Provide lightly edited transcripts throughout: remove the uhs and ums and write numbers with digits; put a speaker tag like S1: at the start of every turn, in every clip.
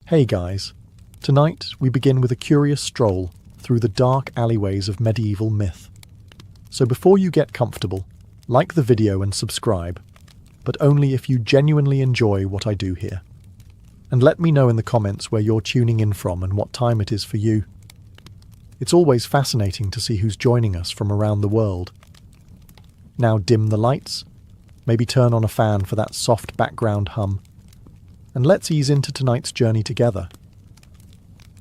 S1: Hey guys, tonight we begin with a curious stroll through the dark alleyways of medieval myth. So before you get comfortable, like the video and subscribe, but only if you genuinely enjoy what I do here. And let me know in the comments where you're tuning in from and what time it is for you. It's always fascinating to see who's joining us from around the world. Now dim the lights, maybe turn on a fan for that soft background hum, and let's ease into tonight's journey together.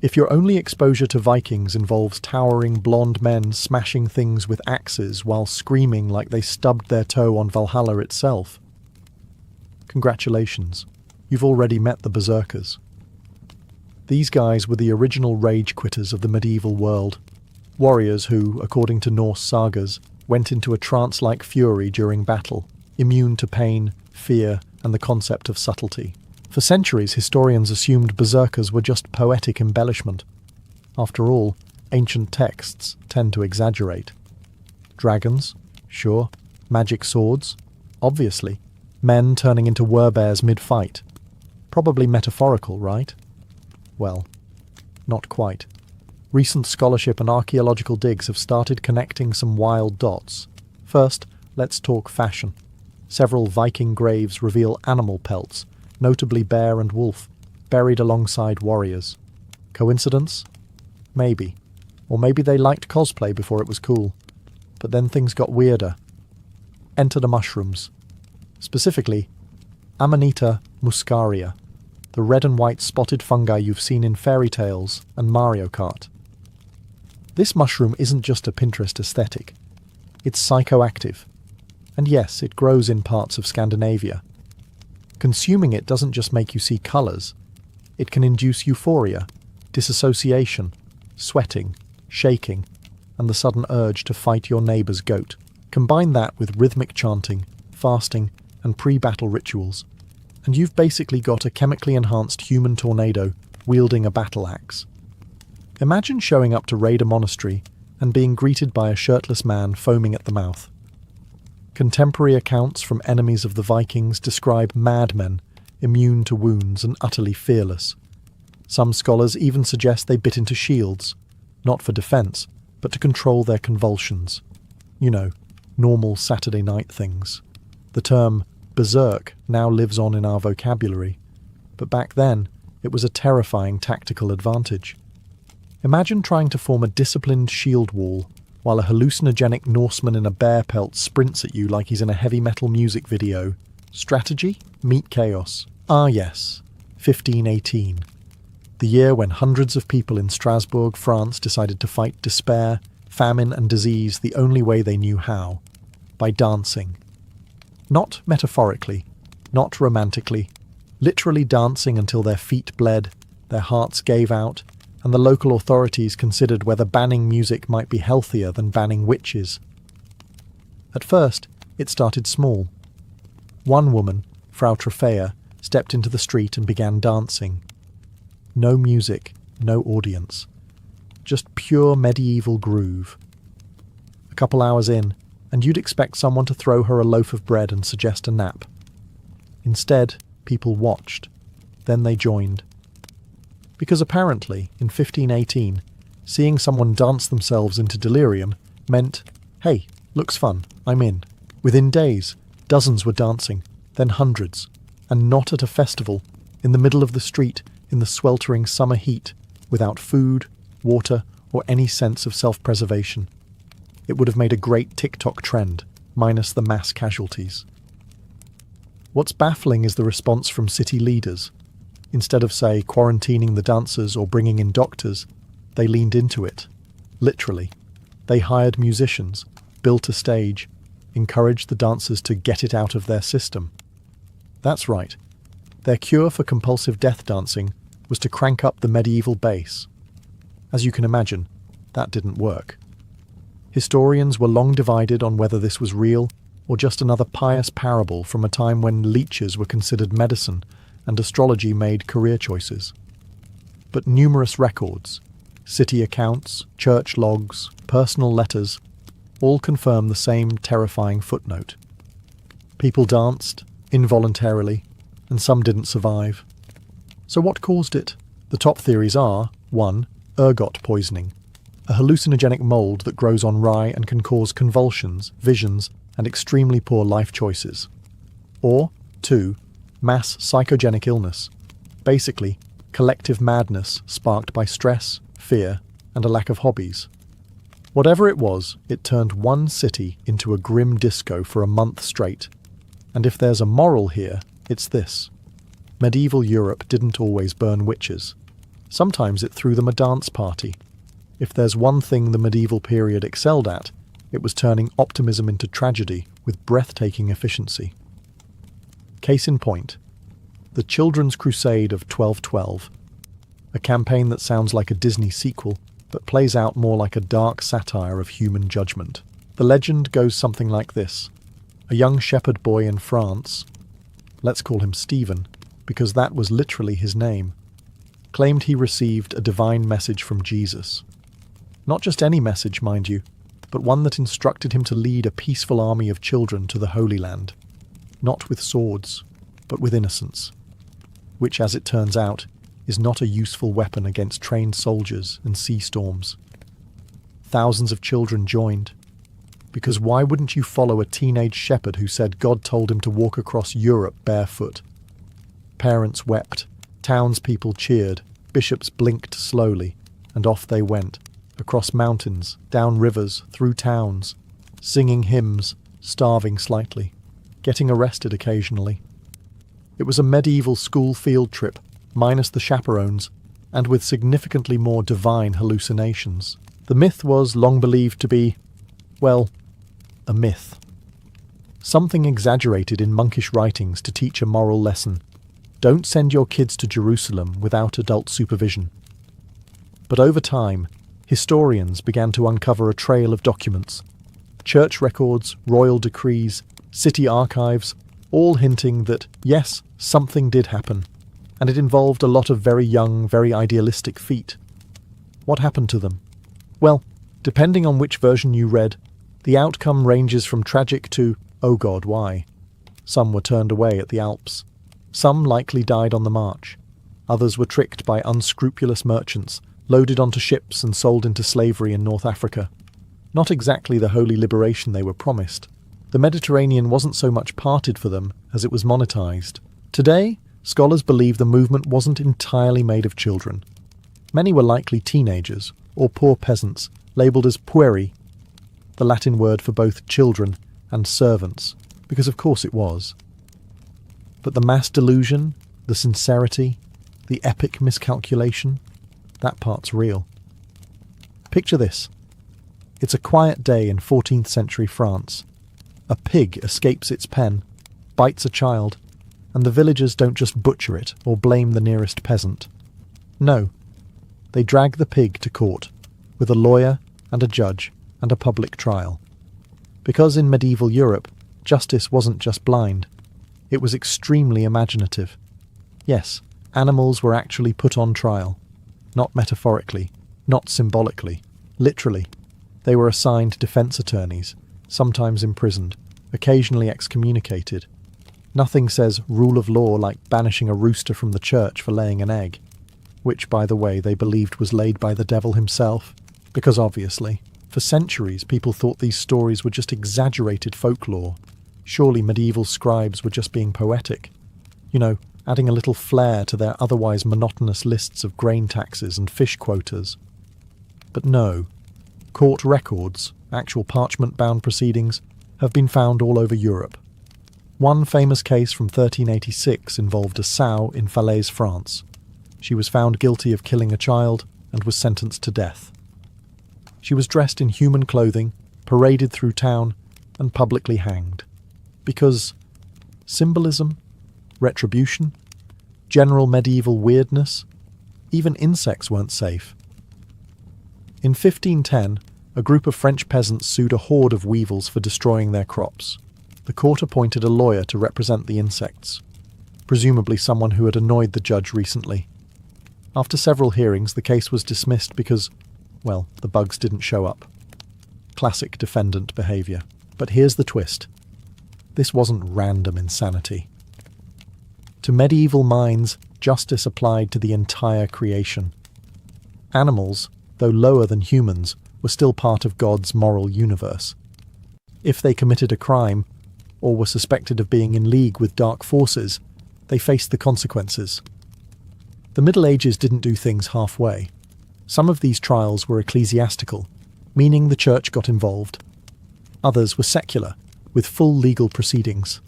S1: If your only exposure to Vikings involves towering blonde men smashing things with axes while screaming like they stubbed their toe on Valhalla itself, congratulations, you've already met the Berserkers. These guys were the original rage quitters of the medieval world, warriors who, according to Norse sagas, went into a trance-like fury during battle, immune to pain, fear, and the concept of subtlety. For centuries, historians assumed berserkers were just poetic embellishment. After all, ancient texts tend to exaggerate. Dragons? Sure. Magic swords? Obviously. Men turning into werebears mid-fight. Probably metaphorical, right? Well, not quite. Recent scholarship and archaeological digs have started connecting some wild dots. First, let's talk fashion. Several Viking graves reveal animal pelts, notably bear and wolf, buried alongside warriors. Coincidence? Maybe. Or maybe they liked cosplay before it was cool. But then things got weirder. Enter the mushrooms. Specifically, Amanita muscaria, the red and white spotted fungi you've seen in fairy tales and Mario Kart. This mushroom isn't just a Pinterest aesthetic. It's psychoactive. And yes, it grows in parts of Scandinavia. Consuming it doesn't just make you see colours. It can induce euphoria, disassociation, sweating, shaking, and the sudden urge to fight your neighbour's goat. Combine that with rhythmic chanting, fasting, and pre-battle rituals, and you've basically got a chemically enhanced human tornado wielding a battle axe. Imagine showing up to raid a monastery and being greeted by a shirtless man foaming at the mouth. Contemporary accounts from enemies of the Vikings describe madmen, immune to wounds and utterly fearless. Some scholars even suggest they bit into shields, not for defence, but to control their convulsions. You know, normal Saturday night things. The term berserk now lives on in our vocabulary, but back then it was a terrifying tactical advantage. Imagine trying to form a disciplined shield wall while a hallucinogenic Norseman in a bear pelt sprints at you like he's in a heavy metal music video. Strategy? Meet chaos. Ah yes, 1518. The year when hundreds of people in Strasbourg, France decided to fight despair, famine and disease the only way they knew how. By dancing. Not metaphorically, not romantically, literally dancing until their feet bled, their hearts gave out, and the local authorities considered whether banning music might be healthier than banning witches. At first, it started small. One woman, Frau Trofea, stepped into the street and began dancing. No music, no audience. Just pure medieval groove. A couple hours in, and you'd expect someone to throw her a loaf of bread and suggest a nap. Instead, people watched. Then they joined. Because apparently, in 1518, seeing someone dance themselves into delirium meant, hey, looks fun, I'm in. Within days, dozens were dancing, then hundreds, and not at a festival, in the middle of the street, in the sweltering summer heat, without food, water, or any sense of self-preservation. It would have made a great TikTok trend, minus the mass casualties. What's baffling is the response from city leaders. Instead of, say, quarantining the dancers or bringing in doctors, they leaned into it. Literally. They hired musicians, built a stage, encouraged the dancers to get it out of their system. That's right. Their cure for compulsive death dancing was to crank up the medieval bass. As you can imagine, that didn't work. Historians were long divided on whether this was real or just another pious parable from a time when leeches were considered medicine and astrology made career choices. But numerous records, city accounts, church logs, personal letters, all confirm the same terrifying footnote. People danced, involuntarily, and some didn't survive. So what caused it? The top theories are 1. Ergot poisoning, a hallucinogenic mold that grows on rye and can cause convulsions, visions, and extremely poor life choices. Or 2. Mass psychogenic illness, basically collective madness sparked by stress, fear, and a lack of hobbies. Whatever it was, it turned one city into a grim disco for a month straight. And if there's a moral here, it's this. Medieval Europe didn't always burn witches. Sometimes it threw them a dance party. If there's one thing the medieval period excelled at, it was turning optimism into tragedy with breathtaking efficiency. Case in point, the Children's Crusade of 1212, a campaign that sounds like a Disney sequel, but plays out more like a dark satire of human judgment. The legend goes something like this. A young shepherd boy in France, let's call him Stephen, because that was literally his name, claimed he received a divine message from Jesus. Not just any message, mind you, but one that instructed him to lead a peaceful army of children to the Holy Land, not with swords, but with innocence, which, as it turns out, is not a useful weapon against trained soldiers and sea storms. Thousands of children joined, because why wouldn't you follow a teenage shepherd who said God told him to walk across Europe barefoot? Parents wept, townspeople cheered, bishops blinked slowly, and off they went, across mountains, down rivers, through towns, singing hymns, starving slightly, getting arrested occasionally. It was a medieval school field trip, minus the chaperones, and with significantly more divine hallucinations. The myth was long believed to be, well, a myth. Something exaggerated in monkish writings to teach a moral lesson. Don't send your kids to Jerusalem without adult supervision. But over time, historians began to uncover a trail of documents. Church records, royal decrees, city archives, all hinting that, yes, something did happen, and it involved a lot of very young, very idealistic feet. What happened to them? Well, depending on which version you read, the outcome ranges from tragic to, oh God, why? Some were turned away at the Alps. Some likely died on the march. Others were tricked by unscrupulous merchants, loaded onto ships and sold into slavery in North Africa. Not exactly the holy liberation they were promised. The Mediterranean wasn't so much parted for them as it was monetized. Today, scholars believe the movement wasn't entirely made of children. Many were likely teenagers, or poor peasants, labelled as pueri, the Latin word for both children and servants, because of course it was. But the mass delusion, the sincerity, the epic miscalculation, that part's real. Picture this. It's a quiet day in 14th century France. A pig escapes its pen, bites a child, and the villagers don't just butcher it or blame the nearest peasant. No, they drag the pig to court, with a lawyer and a judge and a public trial. Because in medieval Europe, justice wasn't just blind. It was extremely imaginative. Yes, animals were actually put on trial. Not metaphorically, not symbolically, literally. They were assigned defense attorneys, sometimes imprisoned, occasionally excommunicated. Nothing says rule of law like banishing a rooster from the church for laying an egg, which, by the way, they believed was laid by the devil himself, because obviously, for centuries people thought these stories were just exaggerated folklore. Surely medieval scribes were just being poetic. You know, adding a little flair to their otherwise monotonous lists of grain taxes and fish quotas. But no, court records, actual parchment-bound proceedings, have been found all over Europe. One famous case from 1386 involved a sow in Falaise, France. She was found guilty of killing a child and was sentenced to death. She was dressed in human clothing, paraded through town, and publicly hanged. Because symbolism, retribution, general medieval weirdness, even insects weren't safe. In 1510, a group of French peasants sued a horde of weevils for destroying their crops. The court appointed a lawyer to represent the insects, presumably someone who had annoyed the judge recently. After several hearings, the case was dismissed because, well, the bugs didn't show up. Classic defendant behaviour. But here's the twist. This wasn't random insanity. To medieval minds, justice applied to the entire creation. Animals, though lower than humans, were still part of God's moral universe. If they committed a crime, or were suspected of being in league with dark forces, they faced the consequences. The Middle Ages didn't do things halfway. Some of these trials were ecclesiastical, meaning the church got involved. Others were secular, with full legal proceedings.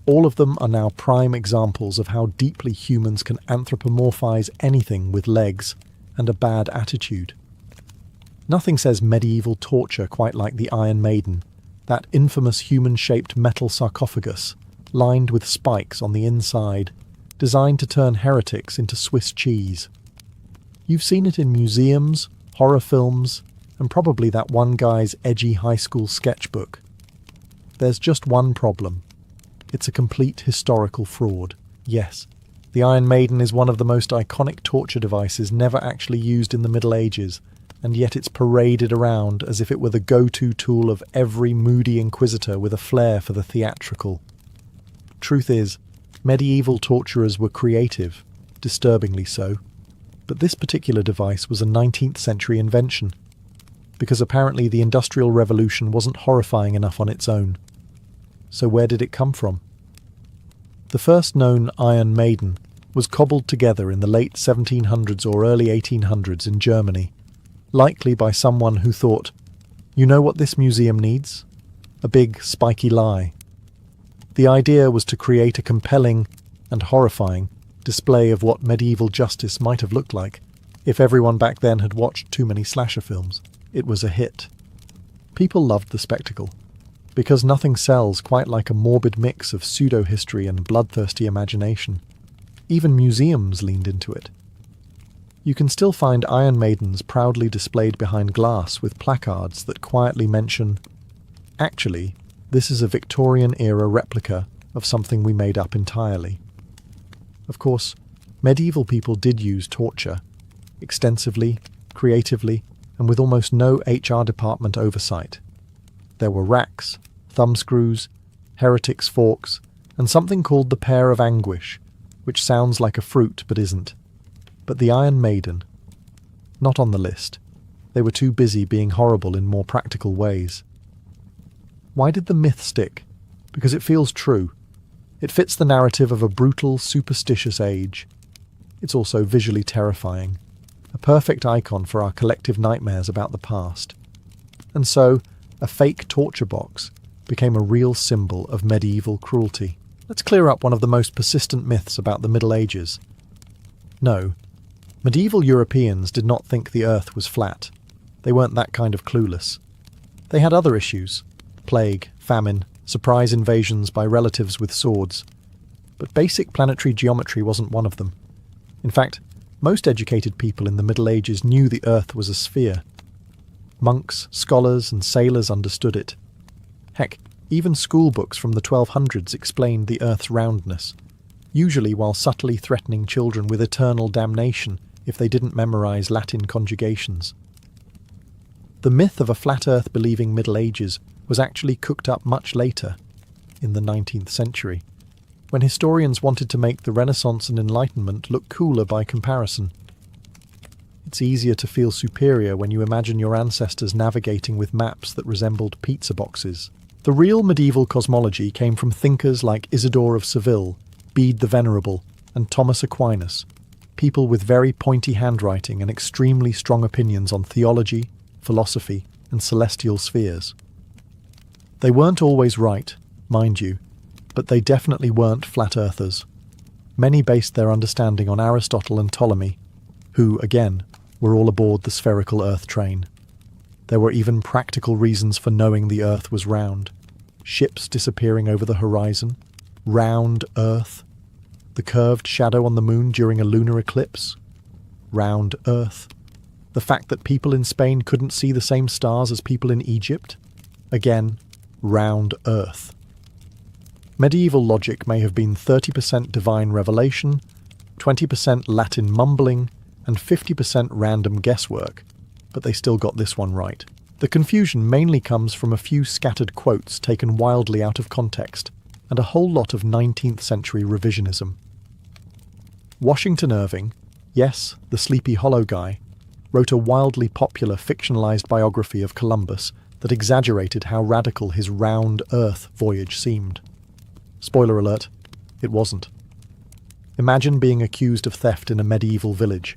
S1: All of them are now prime examples of how deeply humans can anthropomorphize anything with legs and a bad attitude. Nothing says medieval torture quite like the Iron Maiden, that infamous human-shaped metal sarcophagus, lined with spikes on the inside, designed to turn heretics into Swiss cheese. You've seen it in museums, horror films, and probably that one guy's edgy high school sketchbook. There's just one problem. It's a complete historical fraud. Yes, the Iron Maiden is one of the most iconic torture devices never actually used in the Middle Ages, and yet it's paraded around as if it were the go-to tool of every moody inquisitor with a flair for the theatrical. Truth is, medieval torturers were creative, disturbingly so, but this particular device was a 19th century invention, because apparently the Industrial Revolution wasn't horrifying enough on its own. So where did it come from? The first known Iron Maiden was cobbled together in the late 1700s or early 1800s in Germany, likely by someone who thought, you know what this museum needs? A big, spiky lie. The idea was to create a compelling and horrifying display of what medieval justice might have looked like if everyone back then had watched too many slasher films. It was a hit. People loved the spectacle, because nothing sells quite like a morbid mix of pseudo-history and bloodthirsty imagination. Even museums leaned into it. You can still find Iron Maidens proudly displayed behind glass with placards that quietly mention, actually, this is a Victorian-era replica of something we made up entirely. Of course, medieval people did use torture, extensively, creatively, and with almost no HR department oversight. There were racks, thumbscrews, heretics' forks, and something called the Pear of Anguish, which sounds like a fruit but isn't. But the Iron Maiden? Not on the list. They were too busy being horrible in more practical ways. Why did the myth stick? Because it feels true. It fits the narrative of a brutal, superstitious age. It's also visually terrifying, a perfect icon for our collective nightmares about the past. And so, a fake torture box became a real symbol of medieval cruelty. Let's clear up one of the most persistent myths about the Middle Ages. No, medieval Europeans did not think the earth was flat. They weren't that kind of clueless. They had other issues: plague, famine, surprise invasions by relatives with swords. But basic planetary geometry wasn't one of them. In fact, most educated people in the Middle Ages knew the earth was a sphere. Monks, scholars, and sailors understood it. Heck, even school books from the 1200s explained the earth's roundness, usually while subtly threatening children with eternal damnation if they didn't memorize Latin conjugations. The myth of a flat earth-believing Middle Ages was actually cooked up much later, in the 19th century, when historians wanted to make the Renaissance and Enlightenment look cooler by comparison. It's easier to feel superior when you imagine your ancestors navigating with maps that resembled pizza boxes. The real medieval cosmology came from thinkers like Isidore of Seville, Bede the Venerable, and Thomas Aquinas, people with very pointy handwriting and extremely strong opinions on theology, philosophy, and celestial spheres. They weren't always right, mind you, but they definitely weren't flat earthers. Many based their understanding on Aristotle and Ptolemy, who, again, were all aboard the spherical Earth train. There were even practical reasons for knowing the Earth was round. Ships disappearing over the horizon, round Earth, the curved shadow on the moon during a lunar eclipse, round Earth, the fact that people in Spain couldn't see the same stars as people in Egypt, again, round Earth. Medieval logic may have been 30% divine revelation, 20% Latin mumbling, and 50% random guesswork, but they still got this one right. The confusion mainly comes from a few scattered quotes taken wildly out of context, and a whole lot of 19th century revisionism. Washington Irving, yes, the Sleepy Hollow guy, wrote a wildly popular fictionalized biography of Columbus that exaggerated how radical his round Earth voyage seemed. Spoiler alert, it wasn't. Imagine being accused of theft in a medieval village.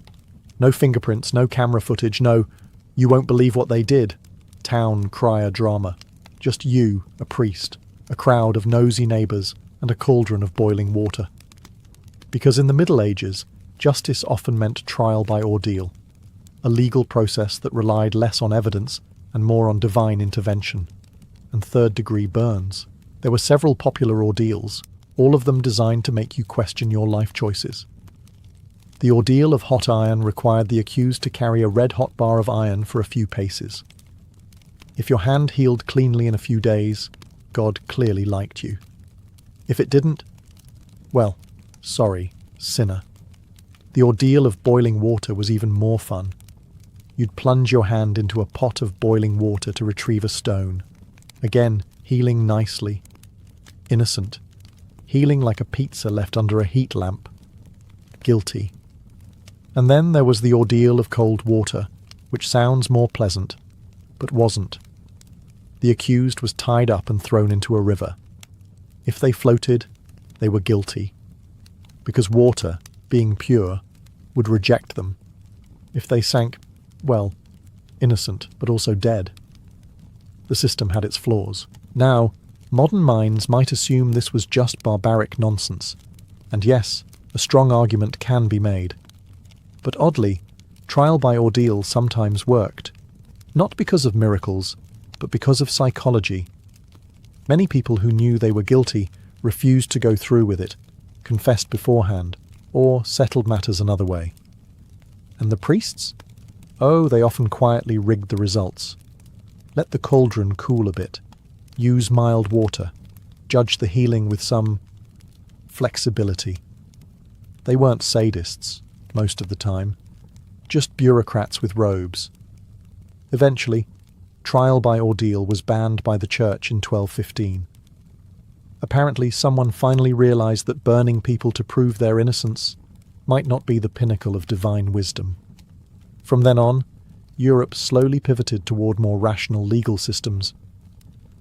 S1: No fingerprints, no camera footage, no "you won't believe what they did" town crier drama. Just you, a priest, a crowd of nosy neighbours, and a cauldron of boiling water. Because in the Middle Ages, justice often meant trial by ordeal, a legal process that relied less on evidence and more on divine intervention, and third-degree burns. There were several popular ordeals, all of them designed to make you question your life choices. The ordeal of hot iron required the accused to carry a red-hot bar of iron for a few paces. If your hand healed cleanly in a few days, God clearly liked you. If it didn't, well, sorry, sinner. The ordeal of boiling water was even more fun. You'd plunge your hand into a pot of boiling water to retrieve a stone. Again, healing nicely. Innocent. Healing like a pizza left under a heat lamp. Guilty. And then there was the ordeal of cold water, which sounds more pleasant, but wasn't. The accused was tied up and thrown into a river. If they floated, they were guilty, because water, being pure, would reject them. If they sank, well, innocent, but also dead. The system had its flaws. Now, modern minds might assume this was just barbaric nonsense, and yes, a strong argument can be made. But oddly, trial by ordeal sometimes worked, not because of miracles, but because of psychology. Many people who knew they were guilty refused to go through with it, confessed beforehand, or settled matters another way. And the priests? Oh, they often quietly rigged the results. Let the cauldron cool a bit. Use mild water. Judge the healing with some flexibility. They weren't sadists, most of the time. Just bureaucrats with robes. Eventually, trial by ordeal was banned by the church in 1215. Apparently, someone finally realized that burning people to prove their innocence might not be the pinnacle of divine wisdom. From then on, Europe slowly pivoted toward more rational legal systems.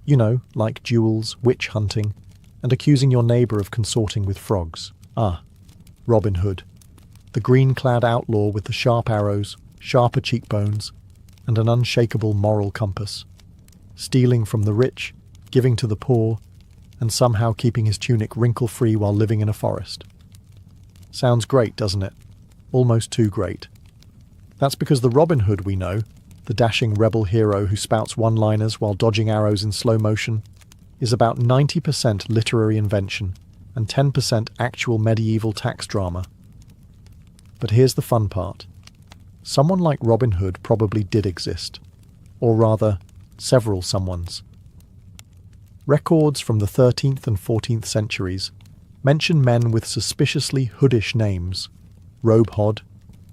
S1: You know, like duels, witch hunting, and accusing your neighbour of consorting with frogs. Ah, Robin Hood, the green-clad outlaw with the sharp arrows, sharper cheekbones, and an unshakable moral compass, stealing from the rich, giving to the poor, and somehow keeping his tunic wrinkle-free while living in a forest. Sounds great, doesn't it? Almost too great. That's because the Robin Hood we know, the dashing rebel hero who spouts one-liners while dodging arrows in slow motion, is about 90% literary invention and 10% actual medieval tax drama. But here's the fun part. Someone like Robin Hood probably did exist, or rather, several someones. Records from the 13th and 14th centuries mention men with suspiciously hoodish names, Robhod,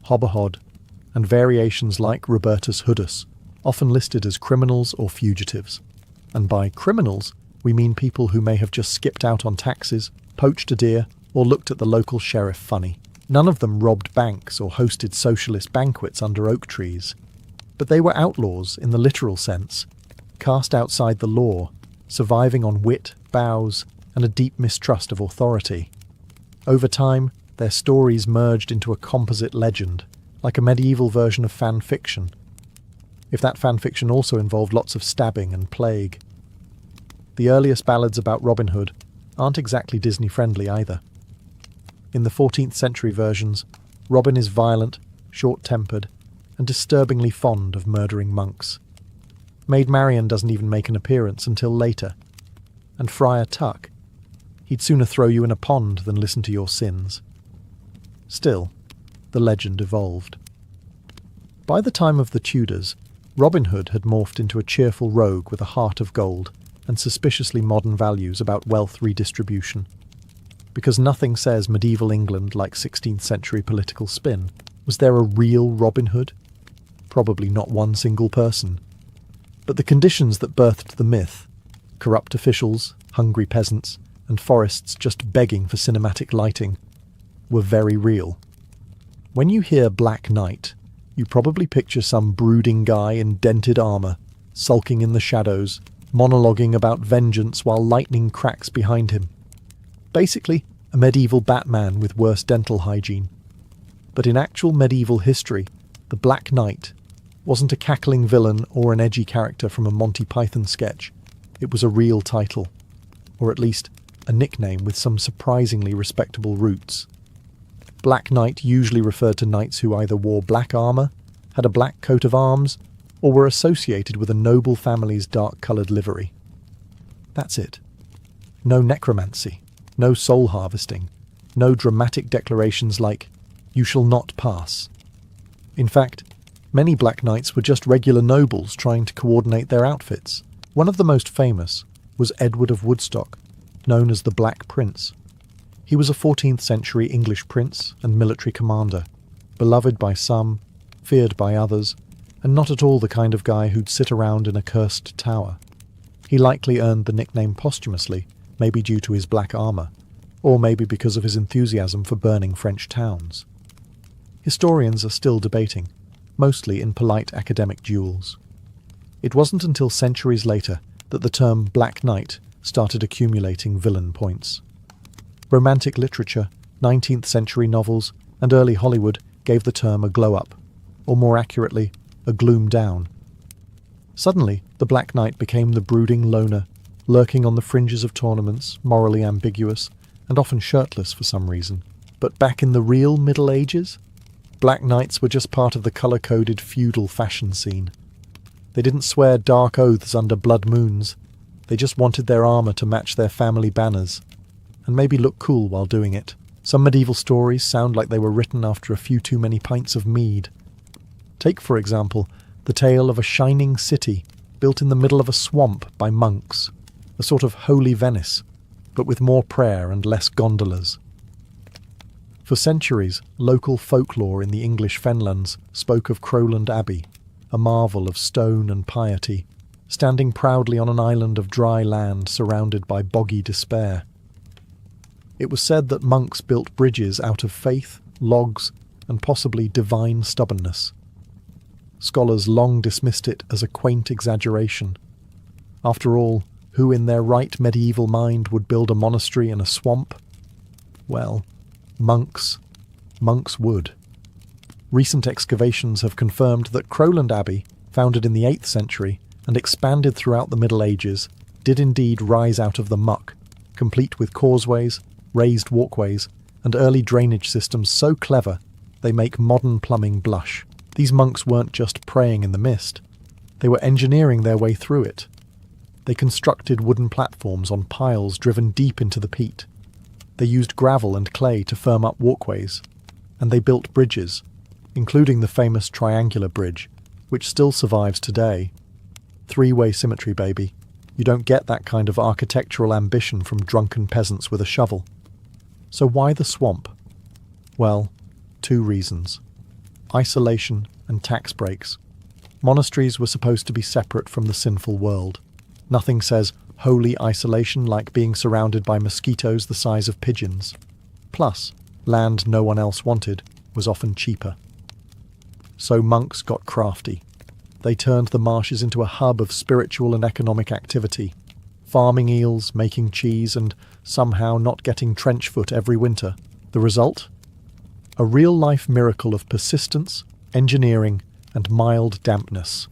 S1: Hobahod, and variations like Robertus Hoodus, often listed as criminals or fugitives. And by criminals, we mean people who may have just skipped out on taxes, poached a deer, or looked at the local sheriff funny. None of them robbed banks or hosted socialist banquets under oak trees. But they were outlaws in the literal sense, cast outside the law, surviving on wit, bows, and a deep mistrust of authority. Over time, their stories merged into a composite legend, like a medieval version of fan fiction. If that fan fiction also involved lots of stabbing and plague. The earliest ballads about Robin Hood aren't exactly Disney-friendly either. In the 14th century versions, Robin is violent, short-tempered, and disturbingly fond of murdering monks. Maid Marian doesn't even make an appearance until later. And Friar Tuck, he'd sooner throw you in a pond than listen to your sins. Still, the legend evolved. By the time of the Tudors, Robin Hood had morphed into a cheerful rogue with a heart of gold and suspiciously modern values about wealth redistribution. Because nothing says medieval England like 16th century political spin. Was there a real Robin Hood? Probably not one single person. But the conditions that birthed the myth, corrupt officials, hungry peasants, and forests just begging for cinematic lighting, were very real. When you hear Black Knight, you probably picture some brooding guy in dented armour, sulking in the shadows, monologuing about vengeance while lightning cracks behind him. Basically, a medieval Batman with worse dental hygiene. But in actual medieval history, the Black Knight wasn't a cackling villain or an edgy character from a Monty Python sketch. It was a real title, or at least a nickname with some surprisingly respectable roots. Black Knight usually referred to knights who either wore black armour, had a black coat of arms, or were associated with a noble family's dark-coloured livery. That's it. No necromancy, no soul harvesting, no dramatic declarations like, "You shall not pass." In fact, many Black Knights were just regular nobles trying to coordinate their outfits. One of the most famous was Edward of Woodstock, known as the Black Prince. He was a 14th century English prince and military commander, beloved by some, feared by others, and not at all the kind of guy who'd sit around in a cursed tower. He likely earned the nickname posthumously, maybe due to his black armour, or maybe because of his enthusiasm for burning French towns. Historians are still debating, mostly in polite academic duels. It wasn't until centuries later that the term Black Knight started accumulating villain points. Romantic literature, 19th century novels, and early Hollywood gave the term a glow-up, or more accurately, a gloom down. Suddenly, the Black Knight became the brooding loner, lurking on the fringes of tournaments, morally ambiguous, and often shirtless for some reason. But back in the real Middle Ages, Black Knights were just part of the colour-coded feudal fashion scene. They didn't swear dark oaths under blood moons. They just wanted their armour to match their family banners, and maybe look cool while doing it. Some medieval stories sound like they were written after a few too many pints of mead. Take, for example, the tale of a shining city built in the middle of a swamp by monks, a sort of holy Venice, but with more prayer and less gondolas. For centuries, local folklore in the English Fenlands spoke of Crowland Abbey, a marvel of stone and piety, standing proudly on an island of dry land surrounded by boggy despair. It was said that monks built bridges out of faith, logs, and possibly divine stubbornness. Scholars long dismissed it as a quaint exaggeration. After all, who in their right medieval mind would build a monastery in a swamp? Well, monks would. Recent excavations have confirmed that Crowland Abbey, founded in the 8th century and expanded throughout the Middle Ages, did indeed rise out of the muck, complete with causeways, raised walkways, and early drainage systems so clever they make modern plumbing blush. These monks weren't just praying in the mist, they were engineering their way through it. They constructed wooden platforms on piles driven deep into the peat. They used gravel and clay to firm up walkways, and they built bridges, including the famous triangular bridge, which still survives today. Three-way symmetry, baby. You don't get that kind of architectural ambition from drunken peasants with a shovel. So why the swamp? Well, 2 reasons. Isolation and tax breaks. Monasteries were supposed to be separate from the sinful world. Nothing says holy isolation like being surrounded by mosquitoes the size of pigeons. Plus, land no one else wanted was often cheaper. So monks got crafty. They turned the marshes into a hub of spiritual and economic activity, farming eels, making cheese, and somehow not getting trench foot every winter. The result? A real-life miracle of persistence, engineering, and mild dampness.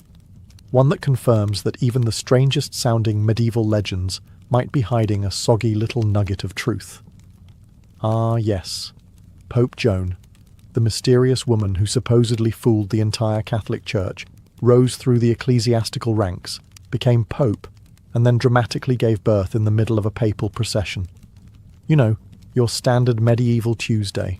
S1: One that confirms that even the strangest-sounding medieval legends might be hiding a soggy little nugget of truth. Ah, yes. Pope Joan, the mysterious woman who supposedly fooled the entire Catholic Church, rose through the ecclesiastical ranks, became pope, and then dramatically gave birth in the middle of a papal procession. You know, your standard medieval Tuesday.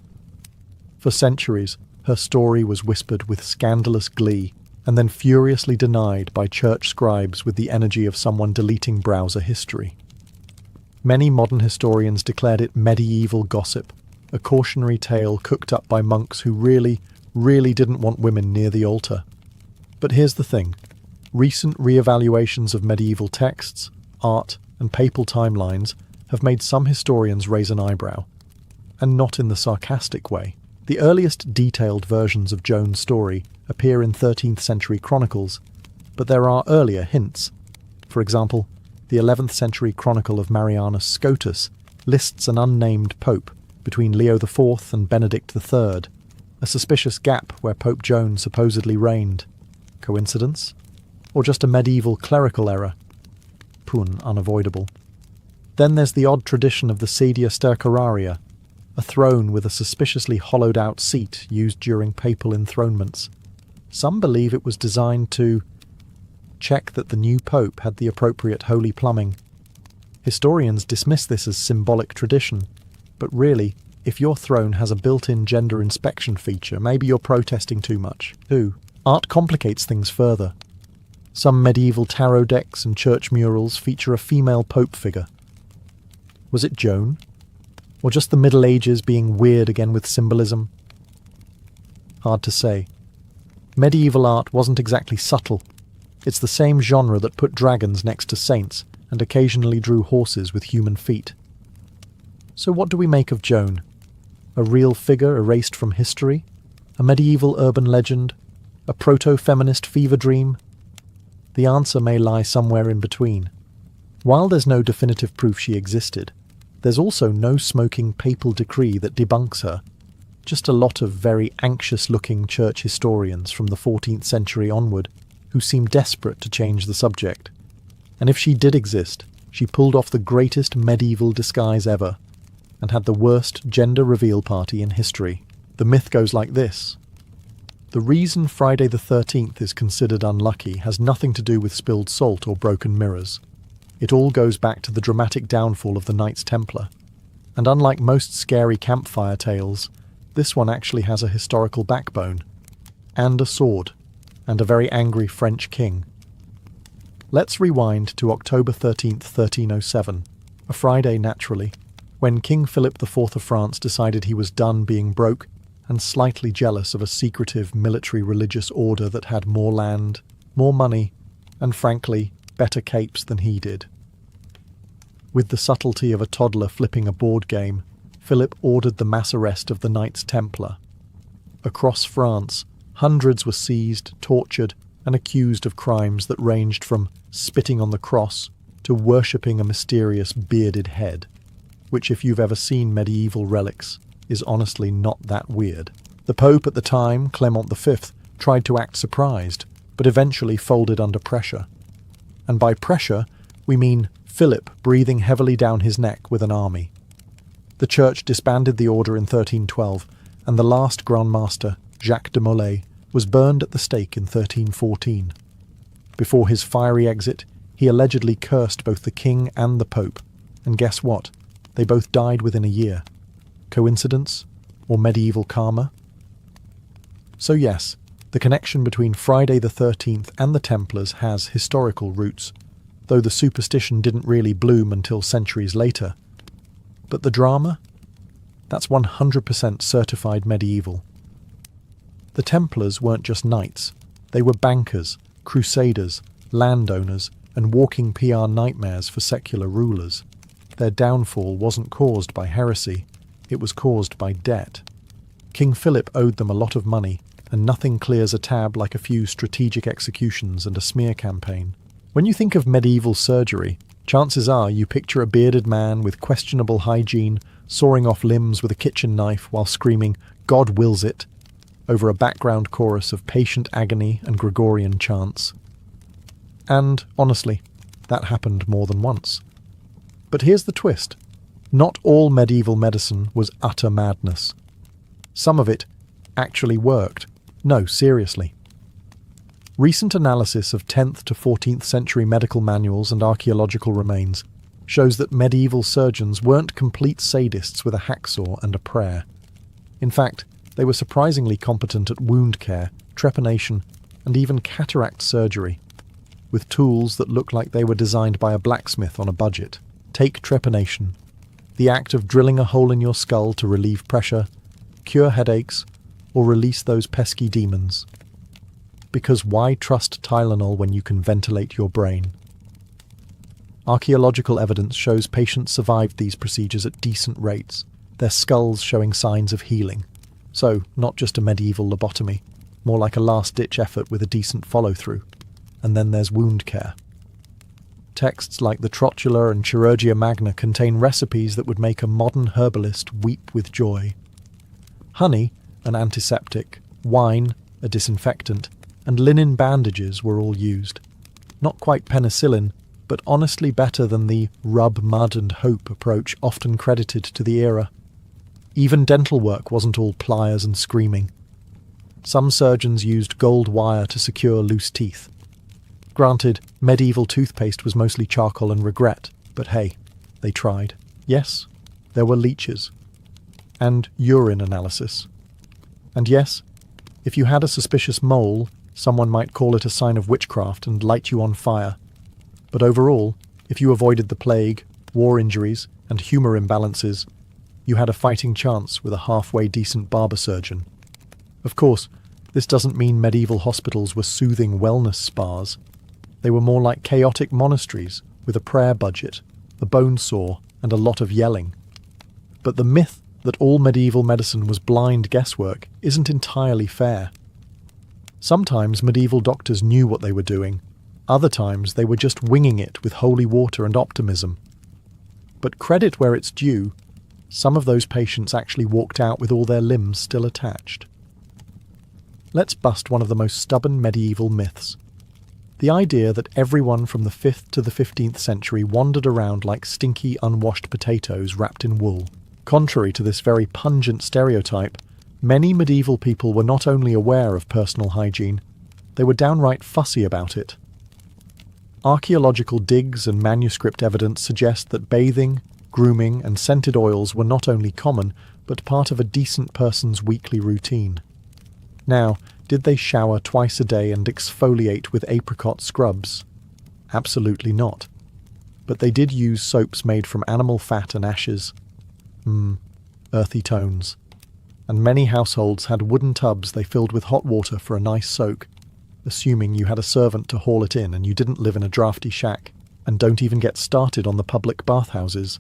S1: For centuries, her story was whispered with scandalous glee, and then furiously denied by church scribes with the energy of someone deleting browser history. Many modern historians declared it medieval gossip, a cautionary tale cooked up by monks who really didn't want women near the altar. But here's the thing. Recent re-evaluations of medieval texts, art, and papal timelines have made some historians raise an eyebrow. and not in the sarcastic way. The earliest detailed versions of Joan's story appear in 13th century chronicles, but there are earlier hints. For example, the 11th century chronicle of Marianus Scotus lists an unnamed pope between Leo IV and Benedict III, a suspicious gap where Pope Joan supposedly reigned. Coincidence? Or just a medieval clerical error? Pun unavoidable. Then there's the odd tradition of the sedia stercoraria, a throne with a suspiciously hollowed-out seat used during papal enthronements. Some believe it was designed to check that the new pope had the appropriate holy plumbing. Historians dismiss this as symbolic tradition, but really, if your throne has a built-in gender inspection feature, maybe you're protesting too much. 2. Art complicates things further. Some medieval tarot decks and church murals feature a female pope figure. Was it Joan? Or just the Middle Ages being weird again with symbolism? Hard to say. Medieval art wasn't exactly subtle. It's the same genre that put dragons next to saints and occasionally drew horses with human feet. So what do we make of Joan? A real figure erased from history? A medieval urban legend? A proto-feminist fever dream? The answer may lie somewhere in between. While there's no definitive proof she existed, there's also no smoking papal decree that debunks her. Just a lot of very anxious-looking church historians from the 14th century onward who seem desperate to change the subject. And if she did exist, she pulled off the greatest medieval disguise ever and had the worst gender reveal party in history. The myth goes like this. The reason Friday the 13th is considered unlucky has nothing to do with spilled salt or broken mirrors. It all goes back to the dramatic downfall of the Knights Templar. And unlike most scary campfire tales, this one actually has a historical backbone, and a sword, and a very angry French king. Let's rewind to October 13th, 1307, a Friday naturally, when King Philip IV of France decided he was done being broke and slightly jealous of a secretive military religious order that had more land, more money, and frankly, better capes than he did. With the subtlety of a toddler flipping a board game, Philip ordered the mass arrest of the Knights Templar. Across France, hundreds were seized, tortured, and accused of crimes that ranged from spitting on the cross to worshipping a mysterious bearded head, which, if you've ever seen medieval relics, is honestly not that weird. The Pope at the time, Clement V, tried to act surprised, but eventually folded under pressure. And by pressure, we mean Philip breathing heavily down his neck with an army. The church disbanded the order in 1312, and the last Grand Master, Jacques de Molay, was burned at the stake in 1314. Before his fiery exit, he allegedly cursed both the king and the Pope, and guess what? They both died within a year. Coincidence? Or medieval karma? So yes, the connection between Friday the 13th and the Templars has historical roots, though the superstition didn't really bloom until centuries later. But the drama? That's 100% certified medieval. The Templars weren't just knights. They were bankers, crusaders, landowners, and walking PR nightmares for secular rulers. Their downfall wasn't caused by heresy, it was caused by debt. King Philip owed them a lot of money, and nothing clears a tab like a few strategic executions and a smear campaign. When you think of medieval surgery, chances are you picture a bearded man with questionable hygiene sawing off limbs with a kitchen knife while screaming, "God wills it," over a background chorus of patient agony and Gregorian chants. And, honestly, that happened more than once. But here's the twist. Not all medieval medicine was utter madness. Some of it actually worked. No, seriously. Recent analysis of 10th to 14th century medical manuals and archaeological remains shows that medieval surgeons weren't complete sadists with a hacksaw and a prayer. In fact, they were surprisingly competent at wound care, trepanation, and even cataract surgery, with tools that look like they were designed by a blacksmith on a budget. Take trepanation, the act of drilling a hole in your skull to relieve pressure, cure headaches, or release those pesky demons. Because why trust Tylenol when you can ventilate your brain? Archaeological evidence shows patients survived these procedures at decent rates. their skulls showing signs of healing. So, not just a medieval lobotomy, more like a last-ditch effort with a decent follow-through. And then there's wound care. Texts like the Trotula and Chirurgia Magna contain recipes that would make a modern herbalist weep with joy. Honey, an antiseptic, wine, a disinfectant, and linen bandages were all used. Not quite penicillin, but honestly better than the rub mud and hope approach often credited to the era. Even dental work wasn't all pliers and screaming. Some surgeons used gold wire to secure loose teeth. Granted, medieval toothpaste was mostly charcoal and regret, but hey, they tried. Yes, there were leeches. And urine analysis. And yes, if you had a suspicious mole, someone might call it a sign of witchcraft and light you on fire. But overall, if you avoided the plague, war injuries, and humour imbalances, you had a fighting chance with a halfway decent barber surgeon. Of course, this doesn't mean medieval hospitals were soothing wellness spas. They were more like chaotic monasteries with a prayer budget, a bone saw, and a lot of yelling. But the myth that all medieval medicine was blind guesswork isn't entirely fair. Sometimes medieval doctors knew what they were doing. Other times they were just winging it with holy water and optimism. But credit where it's due, some of those patients actually walked out with all their limbs still attached. Let's bust one of the most stubborn medieval myths. The idea that everyone from the 5th to the 15th century wandered around like stinky, unwashed potatoes wrapped in wool. Contrary to this very pungent stereotype, many medieval people were not only aware of personal hygiene, they were downright fussy about it. Archaeological digs and manuscript evidence suggest that bathing, grooming, and scented oils were not only common, but part of a decent person's weekly routine. Now, did they shower twice a day and exfoliate with apricot scrubs? Absolutely not. But they did use soaps made from animal fat and ashes. Earthy tones. And many households had wooden tubs they filled with hot water for a nice soak, assuming you had a servant to haul it in and you didn't live in a drafty shack. And don't even get started on the public bathhouses,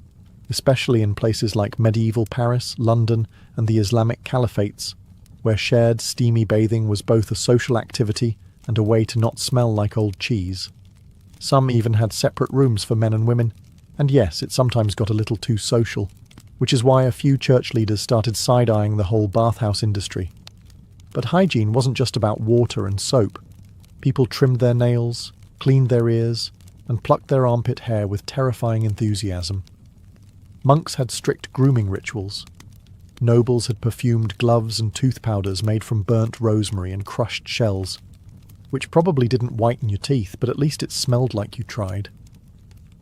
S1: especially in places like medieval Paris, London, and the Islamic caliphates, where shared steamy bathing was both a social activity and a way to not smell like old cheese. Some even had separate rooms for men and women, and yes, it sometimes got a little too social, which is why a few church leaders started side-eyeing the whole bathhouse industry. But hygiene wasn't just about water and soap. People trimmed their nails, cleaned their ears, and plucked their armpit hair with terrifying enthusiasm. Monks had strict grooming rituals. Nobles had perfumed gloves and tooth powders made from burnt rosemary and crushed shells, which probably didn't whiten your teeth, but at least it smelled like you tried.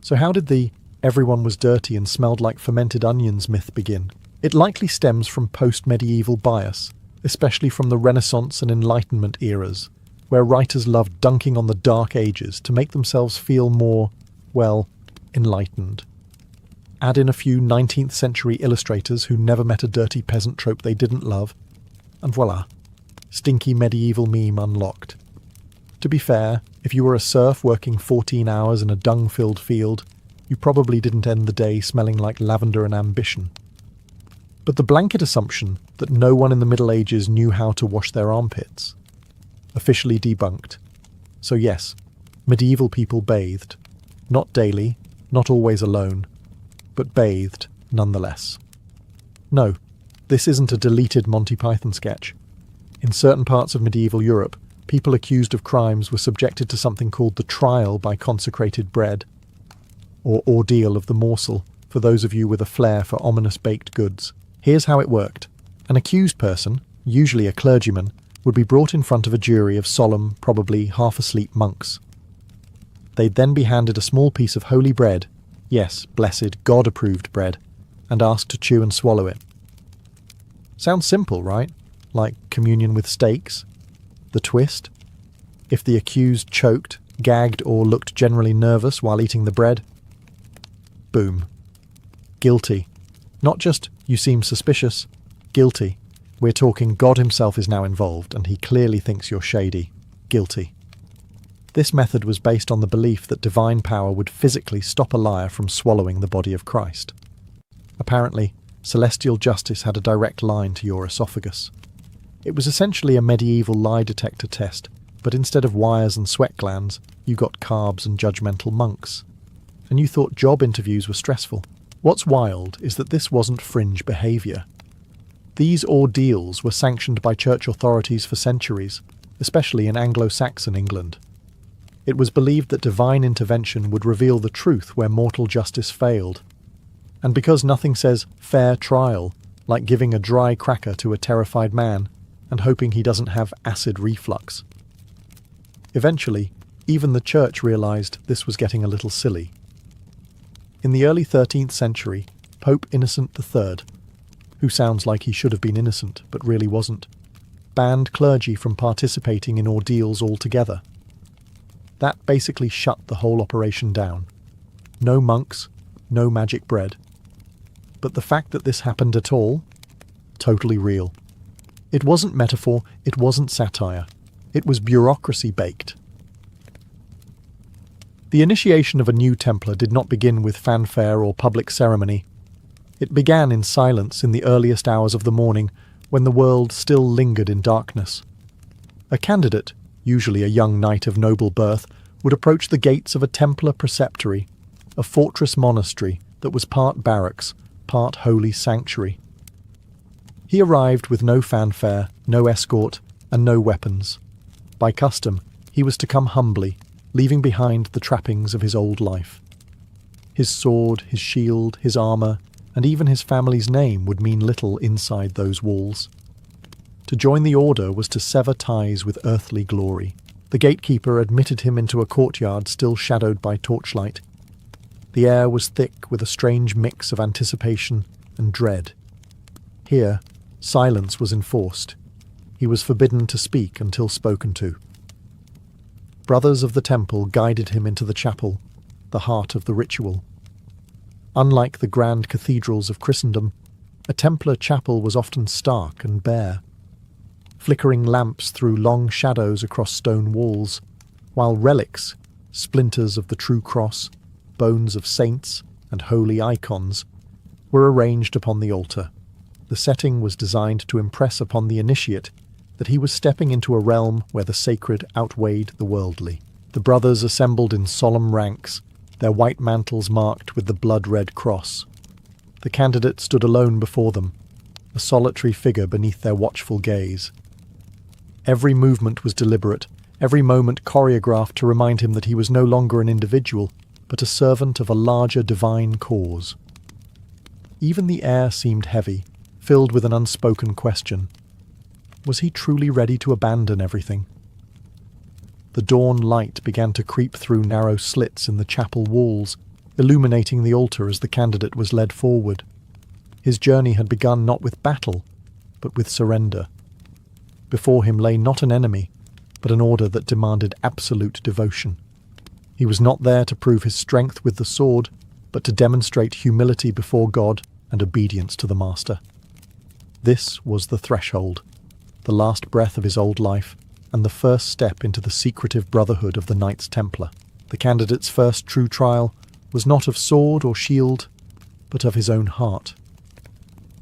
S1: So how did the everyone was dirty and smelled like fermented onions myth begin? It likely stems from post-medieval bias, especially from the Renaissance and Enlightenment eras, where writers loved dunking on the Dark Ages to make themselves feel more, well, enlightened. Add in a few 19th century illustrators who never met a dirty peasant trope they didn't love, and voila, stinky medieval meme unlocked. To be fair, if you were a serf working 14 hours in a dung-filled field, you probably didn't end the day smelling like lavender and ambition. But the blanket assumption that no one in the Middle Ages knew how to wash their armpits, officially debunked. So yes, medieval people bathed. Not daily, not always alone, but bathed nonetheless. No, this isn't a deleted Monty Python sketch. In certain parts of medieval Europe, people accused of crimes were subjected to something called the trial by consecrated bread, or ordeal of the morsel, for those of you with a flair for ominous baked goods. Here's how it worked. An accused person, usually a clergyman, would be brought in front of a jury of solemn, probably half-asleep monks. They'd then be handed a small piece of holy bread, yes, blessed, God-approved bread, and asked to chew and swallow it. Sounds simple, right? Like communion with steaks? The twist? If the accused choked, gagged, or looked generally nervous while eating the bread, boom. Guilty. Not just, you seem suspicious, guilty. We're talking God himself is now involved, and he clearly thinks you're shady. Guilty. This method was based on the belief that divine power would physically stop a liar from swallowing the body of Christ. Apparently, celestial justice had a direct line to your esophagus. It was essentially a medieval lie detector test, but instead of wires and sweat glands, you got carbs and judgmental monks. And you thought job interviews were stressful. What's wild is that this wasn't fringe behaviour. These ordeals were sanctioned by church authorities for centuries, especially in Anglo-Saxon England. It was believed that divine intervention would reveal the truth where mortal justice failed. And because nothing says fair trial like giving a dry cracker to a terrified man and hoping he doesn't have acid reflux. Eventually, even the church realised this was getting a little silly. In the early 13th century, Pope Innocent III, who sounds like he should have been innocent but really wasn't, banned clergy from participating in ordeals altogether. That basically shut the whole operation down. No monks, no magic bread. But the fact that this happened at all? Totally real. It wasn't metaphor, it wasn't satire. It was bureaucracy baked. The initiation of a new Templar did not begin with fanfare or public ceremony. It began in silence in the earliest hours of the morning, when the world still lingered in darkness. A candidate, usually a young knight of noble birth, would approach the gates of a Templar preceptory, a fortress monastery that was part barracks, part holy sanctuary. He arrived with no fanfare, no escort, and no weapons. By custom, he was to come humbly, leaving behind the trappings of his old life. His sword, his shield, his armour, and even his family's name would mean little inside those walls. To join the order was to sever ties with earthly glory. The gatekeeper admitted him into a courtyard still shadowed by torchlight. The air was thick with a strange mix of anticipation and dread. Here, silence was enforced. He was forbidden to speak until spoken to. Brothers of the temple guided him into the chapel, the heart of the ritual. Unlike the grand cathedrals of Christendom, a Templar chapel was often stark and bare. Flickering lamps threw long shadows across stone walls, while relics, splinters of the true cross, bones of saints, and holy icons, were arranged upon the altar. The setting was designed to impress upon the initiate that he was stepping into a realm where the sacred outweighed the worldly. The brothers assembled in solemn ranks, their white mantles marked with the blood-red cross. The candidate stood alone before them, a solitary figure beneath their watchful gaze. Every movement was deliberate, every moment choreographed to remind him that he was no longer an individual, but a servant of a larger divine cause. Even the air seemed heavy, filled with an unspoken question. Was he truly ready to abandon everything? The dawn light began to creep through narrow slits in the chapel walls, illuminating the altar as the candidate was led forward. His journey had begun not with battle, but with surrender. Before him lay not an enemy, but an order that demanded absolute devotion. He was not there to prove his strength with the sword, but to demonstrate humility before God and obedience to the Master. This was the threshold, the last breath of his old life, and the first step into the secretive brotherhood of the Knights Templar. The candidate's first true trial was not of sword or shield, but of his own heart.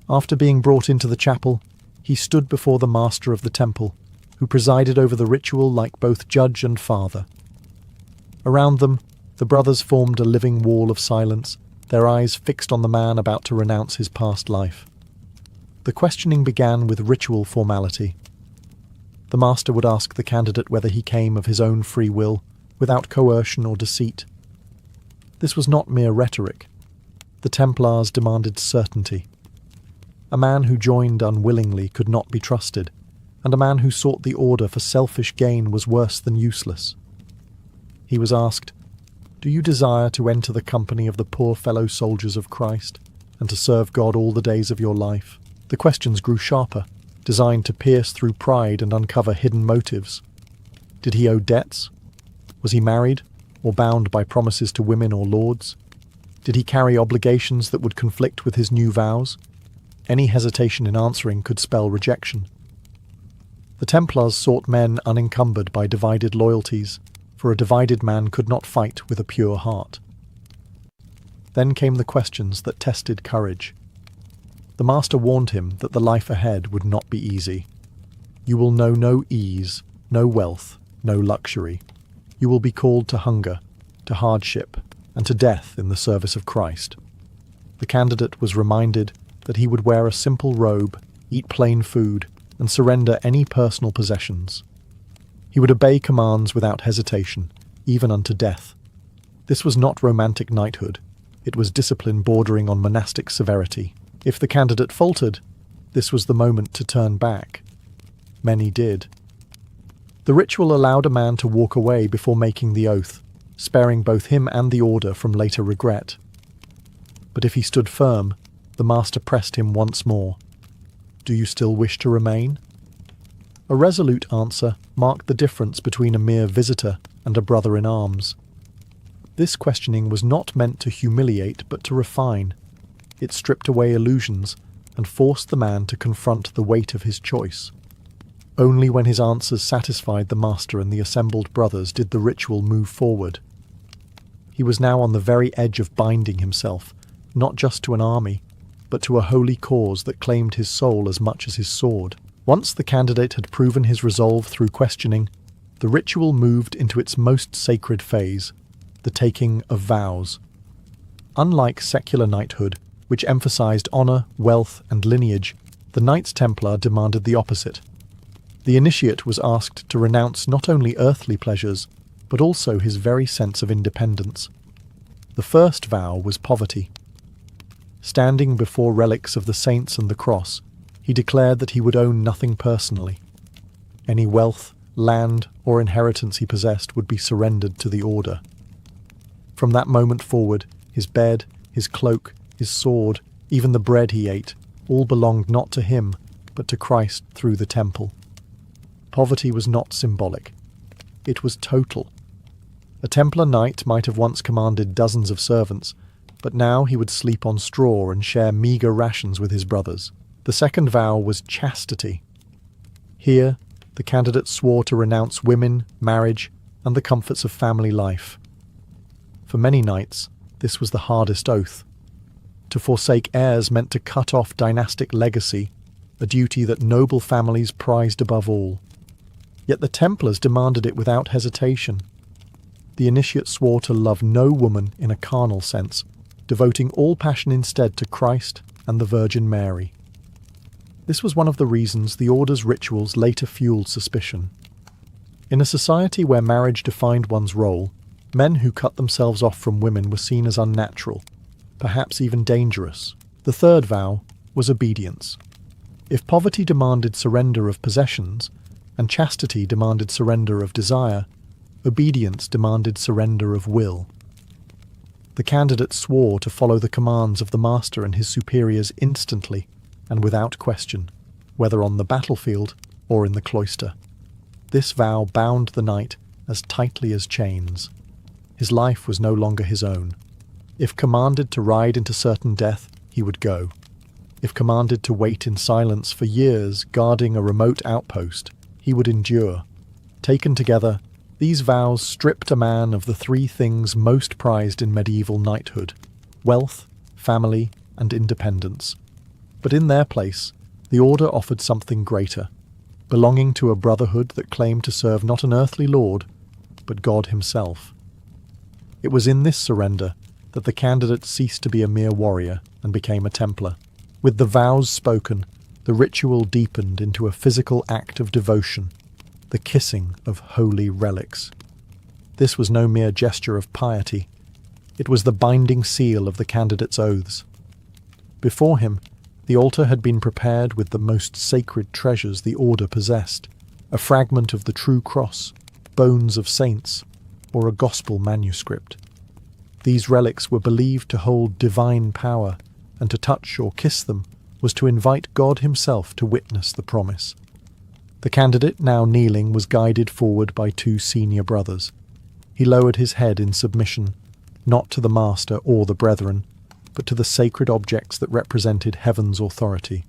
S1: After being brought into the chapel, he stood before the master of the temple, who presided over the ritual like both judge and father. Around them, the brothers formed a living wall of silence, their eyes fixed on the man about to renounce his past life. The questioning began with ritual formality. The master would ask the candidate whether he came of his own free will, without coercion or deceit. This was not mere rhetoric. The Templars demanded certainty. A man who joined unwillingly could not be trusted, and a man who sought the order for selfish gain was worse than useless. He was asked, "Do you desire to enter the company of the poor fellow soldiers of Christ, and to serve God all the days of your life?" The questions grew sharper, designed to pierce through pride and uncover hidden motives. Did he owe debts? Was he married, or bound by promises to women or lords? Did he carry obligations that would conflict with his new vows? Any hesitation in answering could spell rejection. The Templars sought men unencumbered by divided loyalties, for a divided man could not fight with a pure heart. Then came the questions that tested courage. The master warned him that the life ahead would not be easy. You will know no ease, no wealth, no luxury. You will be called to hunger, to hardship, and to death in the service of Christ. The candidate was reminded that he would wear a simple robe, eat plain food, and surrender any personal possessions. He would obey commands without hesitation, even unto death. This was not romantic knighthood. It was discipline bordering on monastic severity. If the candidate faltered, this was the moment to turn back. Many did. The ritual allowed a man to walk away before making the oath, sparing both him and the order from later regret. But if he stood firm, the master pressed him once more. Do you still wish to remain? A resolute answer marked the difference between a mere visitor and a brother in arms. This questioning was not meant to humiliate but to refine. It stripped away illusions and forced the man to confront the weight of his choice. Only when his answers satisfied the master and the assembled brothers did the ritual move forward. He was now on the very edge of binding himself, not just to an army, but to a holy cause that claimed his soul as much as his sword. Once the candidate had proven his resolve through questioning, the ritual moved into its most sacred phase, the taking of vows. Unlike secular knighthood, which emphasized honor, wealth, and lineage, the Knights Templar demanded the opposite. The initiate was asked to renounce not only earthly pleasures, but also his very sense of independence. The first vow was poverty. Standing before relics of the saints and the cross, he declared that he would own nothing personally. Any wealth, land, or inheritance he possessed would be surrendered to the order. From that moment forward, his bed, his cloak, his sword, even the bread he ate, all belonged not to him, but to Christ through the temple. Poverty was not symbolic. It was total. A Templar knight might have once commanded dozens of servants, but now he would sleep on straw and share meagre rations with his brothers. The second vow was chastity. Here, the candidate swore to renounce women, marriage, and the comforts of family life. For many knights, this was the hardest oath. To forsake heirs meant to cut off dynastic legacy, a duty that noble families prized above all. Yet the Templars demanded it without hesitation. The initiate swore to love no woman in a carnal sense, devoting all passion instead to Christ and the Virgin Mary. This was one of the reasons the order's rituals later fueled suspicion. In a society where marriage defined one's role, men who cut themselves off from women were seen as unnatural, perhaps even dangerous. The third vow was obedience. If poverty demanded surrender of possessions, and chastity demanded surrender of desire, obedience demanded surrender of will. The candidate swore to follow the commands of the master and his superiors instantly and without question, whether on the battlefield or in the cloister. This vow bound the knight as tightly as chains. His life was no longer his own. If commanded to ride into certain death, he would go. If commanded to wait in silence for years guarding a remote outpost, he would endure. Taken together, these vows stripped a man of the three things most prized in medieval knighthood: wealth, family, and independence. But in their place, the order offered something greater, belonging to a brotherhood that claimed to serve not an earthly lord, but God himself. It was in this surrender that the candidate ceased to be a mere warrior and became a Templar. With the vows spoken, the ritual deepened into a physical act of devotion, the kissing of holy relics. This was no mere gesture of piety. It was the binding seal of the candidate's oaths. Before him, the altar had been prepared with the most sacred treasures the order possessed: a fragment of the true cross, bones of saints, or a gospel manuscript. These relics were believed to hold divine power, and to touch or kiss them was to invite God himself to witness the promise. The candidate, now kneeling, was guided forward by two senior brothers. He lowered his head in submission, not to the master or the brethren, but to the sacred objects that represented heaven's authority.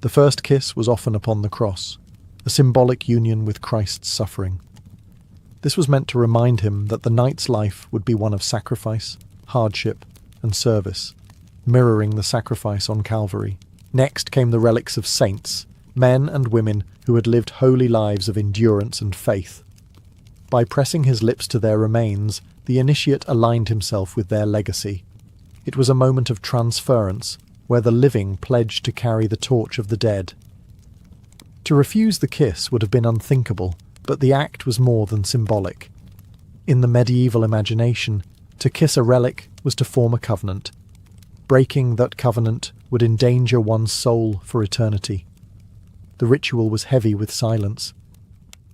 S1: The first kiss was often upon the cross, a symbolic union with Christ's suffering. This was meant to remind him that the knight's life would be one of sacrifice, hardship, and service. mirroring the sacrifice on Calvary. Next came the relics of saints, men and women who had lived holy lives of endurance and faith. By pressing his lips to their remains, the initiate aligned himself with their legacy. It was a moment of transference, where the living pledged to carry the torch of the dead. To refuse the kiss would have been unthinkable, but the act was more than symbolic. In the medieval imagination, to kiss a relic was to form a covenant. Breaking that covenant would endanger one's soul for eternity. The ritual was heavy with silence.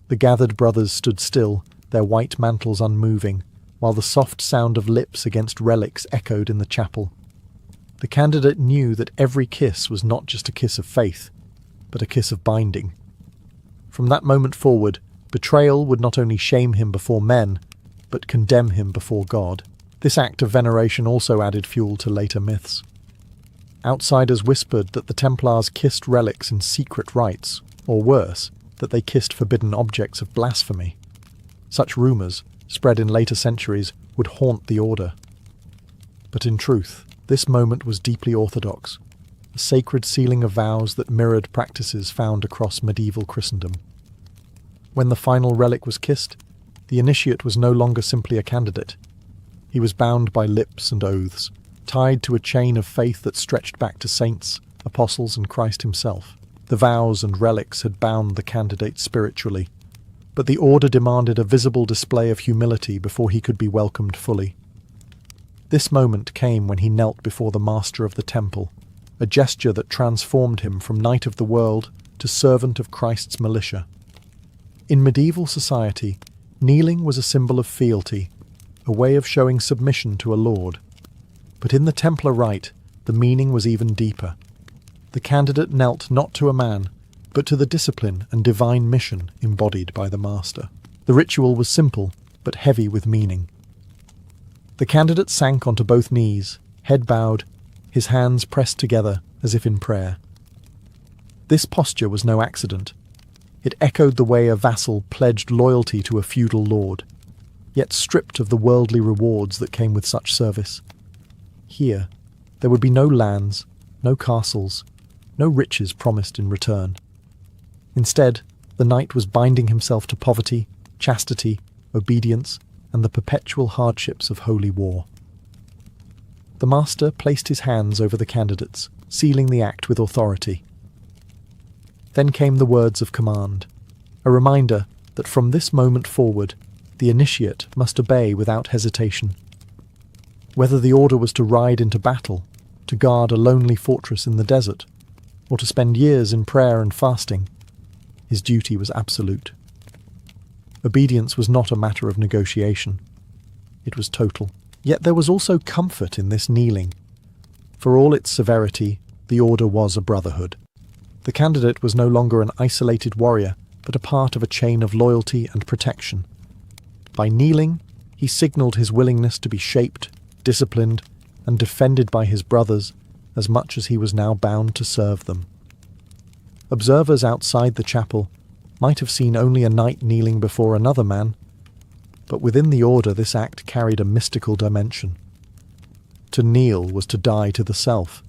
S1: The gathered brothers stood still, their white mantles unmoving, while the soft sound of lips against relics echoed in the chapel. The candidate knew that every kiss was not just a kiss of faith, but a kiss of binding. From that moment forward, betrayal would not only shame him before men, but condemn him before God. This act of veneration also added fuel to later myths. Outsiders whispered that the Templars kissed relics in secret rites, or worse, that they kissed forbidden objects of blasphemy. Such rumours, spread in later centuries, would haunt the order. But in truth, this moment was deeply orthodox, a sacred sealing of vows that mirrored practices found across medieval Christendom. When the final relic was kissed, the initiate was no longer simply a candidate. He was bound by lips and oaths, tied to a chain of faith that stretched back to saints, apostles, and Christ himself. The vows and relics had bound the candidate spiritually, but the order demanded a visible display of humility before he could be welcomed fully. This moment came when he knelt before the master of the temple, a gesture that transformed him from knight of the world to servant of Christ's militia. In medieval society, kneeling was a symbol of fealty, a way of showing submission to a lord. But in the Templar rite, the meaning was even deeper. The candidate knelt not to a man, but to the discipline and divine mission embodied by the master. The ritual was simple, but heavy with meaning. The candidate sank onto both knees, head bowed, his hands pressed together as if in prayer. This posture was no accident. It echoed the way a vassal pledged loyalty to a feudal lord, yet stripped of the worldly rewards that came with such service. Here, there would be no lands, no castles, no riches promised in return. Instead, the knight was binding himself to poverty, chastity, obedience, and the perpetual hardships of holy war. The master placed his hands over the candidates, sealing the act with authority. Then came the words of command, a reminder that from this moment forward, the initiate must obey without hesitation. Whether the order was to ride into battle, to guard a lonely fortress in the desert, or to spend years in prayer and fasting, his duty was absolute. Obedience was not a matter of negotiation. It was total. Yet there was also comfort in this kneeling. For all its severity, the order was a brotherhood. The candidate was no longer an isolated warrior, but a part of a chain of loyalty and protection. By kneeling, he signalled his willingness to be shaped, disciplined, and defended by his brothers as much as he was now bound to serve them. Observers outside the chapel might have seen only a knight kneeling before another man, but within the order this act carried a mystical dimension. To kneel was to die to the self,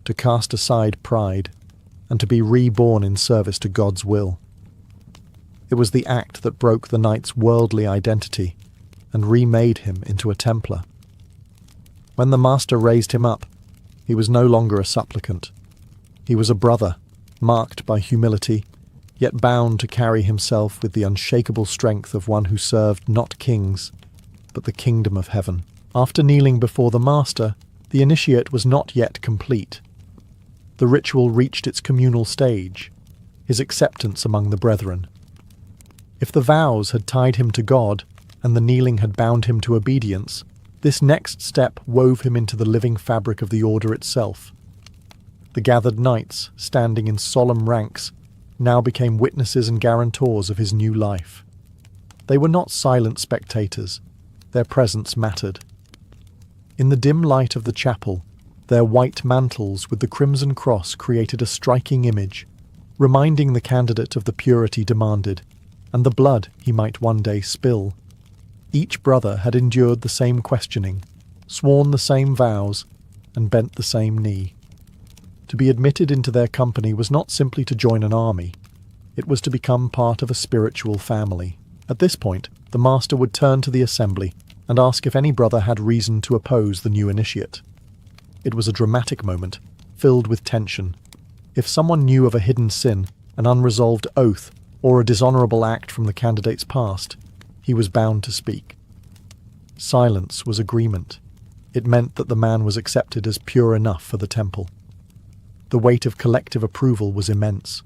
S1: to cast aside pride, and to be reborn in service to God's will. It was the act that broke the knight's worldly identity and remade him into a Templar. When the master raised him up, he was no longer a supplicant. He was a brother, marked by humility, yet bound to carry himself with the unshakable strength of one who served not kings, but the kingdom of heaven. After kneeling before the master, the initiate was not yet complete. The ritual reached its communal stage, his acceptance among the brethren. If the vows had tied him to God, and the kneeling had bound him to obedience, this next step wove him into the living fabric of the order itself. The gathered knights, standing in solemn ranks, now became witnesses and guarantors of his new life. They were not silent spectators. Their presence mattered. In the dim light of the chapel, their white mantles with the crimson cross created a striking image, reminding the candidate of the purity demanded, and the blood he might one day spill. Each brother had endured the same questioning, sworn the same vows, and bent the same knee. To be admitted into their company was not simply to join an army, it was to become part of a spiritual family. At this point, the master would turn to the assembly and ask if any brother had reason to oppose the new initiate. It was a dramatic moment, filled with tension. If someone knew of a hidden sin, an unresolved oath, or a dishonorable act from the candidate's past, he was bound to speak. Silence was agreement. It meant that the man was accepted as pure enough for the temple. The weight of collective approval was immense.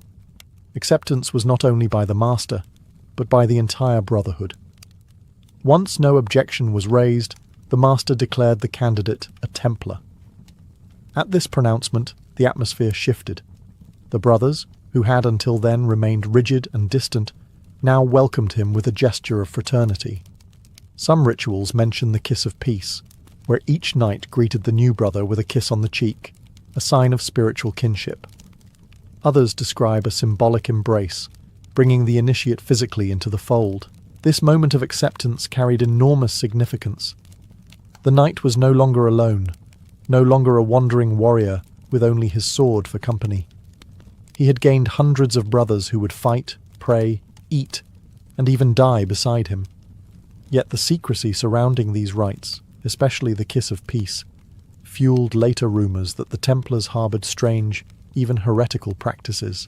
S1: Acceptance was not only by the master, but by the entire brotherhood. Once no objection was raised, the master declared the candidate a Templar. At this pronouncement, the atmosphere shifted. The brothers, who had until then remained rigid and distant, now welcomed him with a gesture of fraternity. Some rituals mention the kiss of peace, where each knight greeted the new brother with a kiss on the cheek, a sign of spiritual kinship. Others describe a symbolic embrace, bringing the initiate physically into the fold. This moment of acceptance carried enormous significance. The knight was no longer alone, no longer a wandering warrior with only his sword for company. He had gained hundreds of brothers who would fight, pray, eat, and even die beside him. Yet the secrecy surrounding these rites, especially the kiss of peace, fueled later rumors that the Templars harbored strange, even heretical practices.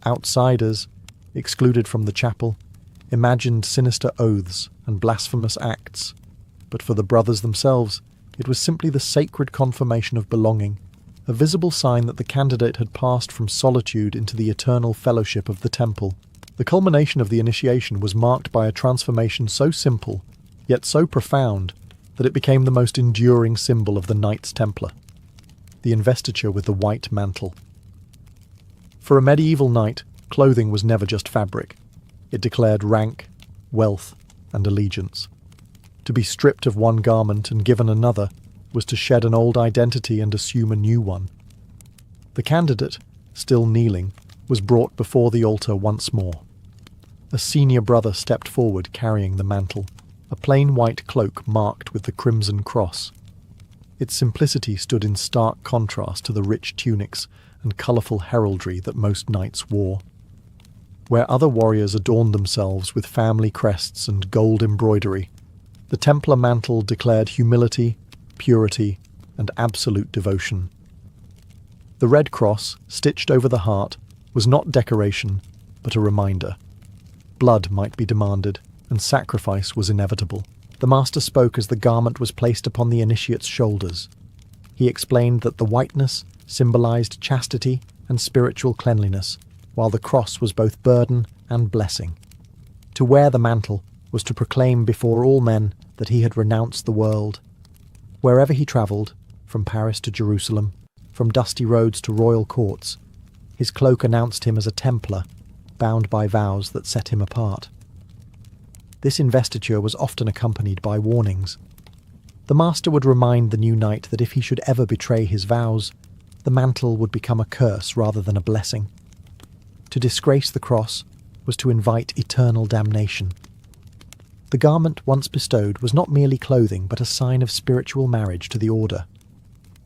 S1: Outsiders, excluded from the chapel, imagined sinister oaths and blasphemous acts, but for the brothers themselves, it was simply the sacred confirmation of belonging, a visible sign that the candidate had passed from solitude into the eternal fellowship of the temple. The culmination of the initiation was marked by a transformation so simple, yet so profound, that it became the most enduring symbol of the Knights Templar, the investiture with the white mantle. For a medieval knight, clothing was never just fabric. It declared rank, wealth, and allegiance. To be stripped of one garment and given another was to shed an old identity and assume a new one. The candidate, still kneeling, was brought before the altar once more. A senior brother stepped forward carrying the mantle, a plain white cloak marked with the crimson cross. Its simplicity stood in stark contrast to the rich tunics and colourful heraldry that most knights wore. Where other warriors adorned themselves with family crests and gold embroidery, the Templar mantle declared humility, purity, and absolute devotion. The red cross, stitched over the heart, was not decoration, but a reminder. Blood might be demanded, and sacrifice was inevitable. The master spoke as the garment was placed upon the initiate's shoulders. He explained that the whiteness symbolized chastity and spiritual cleanliness, while the cross was both burden and blessing. To wear the mantle was to proclaim before all men that he had renounced the world. Wherever he travelled, from Paris to Jerusalem, from dusty roads to royal courts, his cloak announced him as a Templar, bound by vows that set him apart. This investiture was often accompanied by warnings. The master would remind the new knight that if he should ever betray his vows, the mantle would become a curse rather than a blessing. To disgrace the cross was to invite eternal damnation. The garment once bestowed was not merely clothing but a sign of spiritual marriage to the order.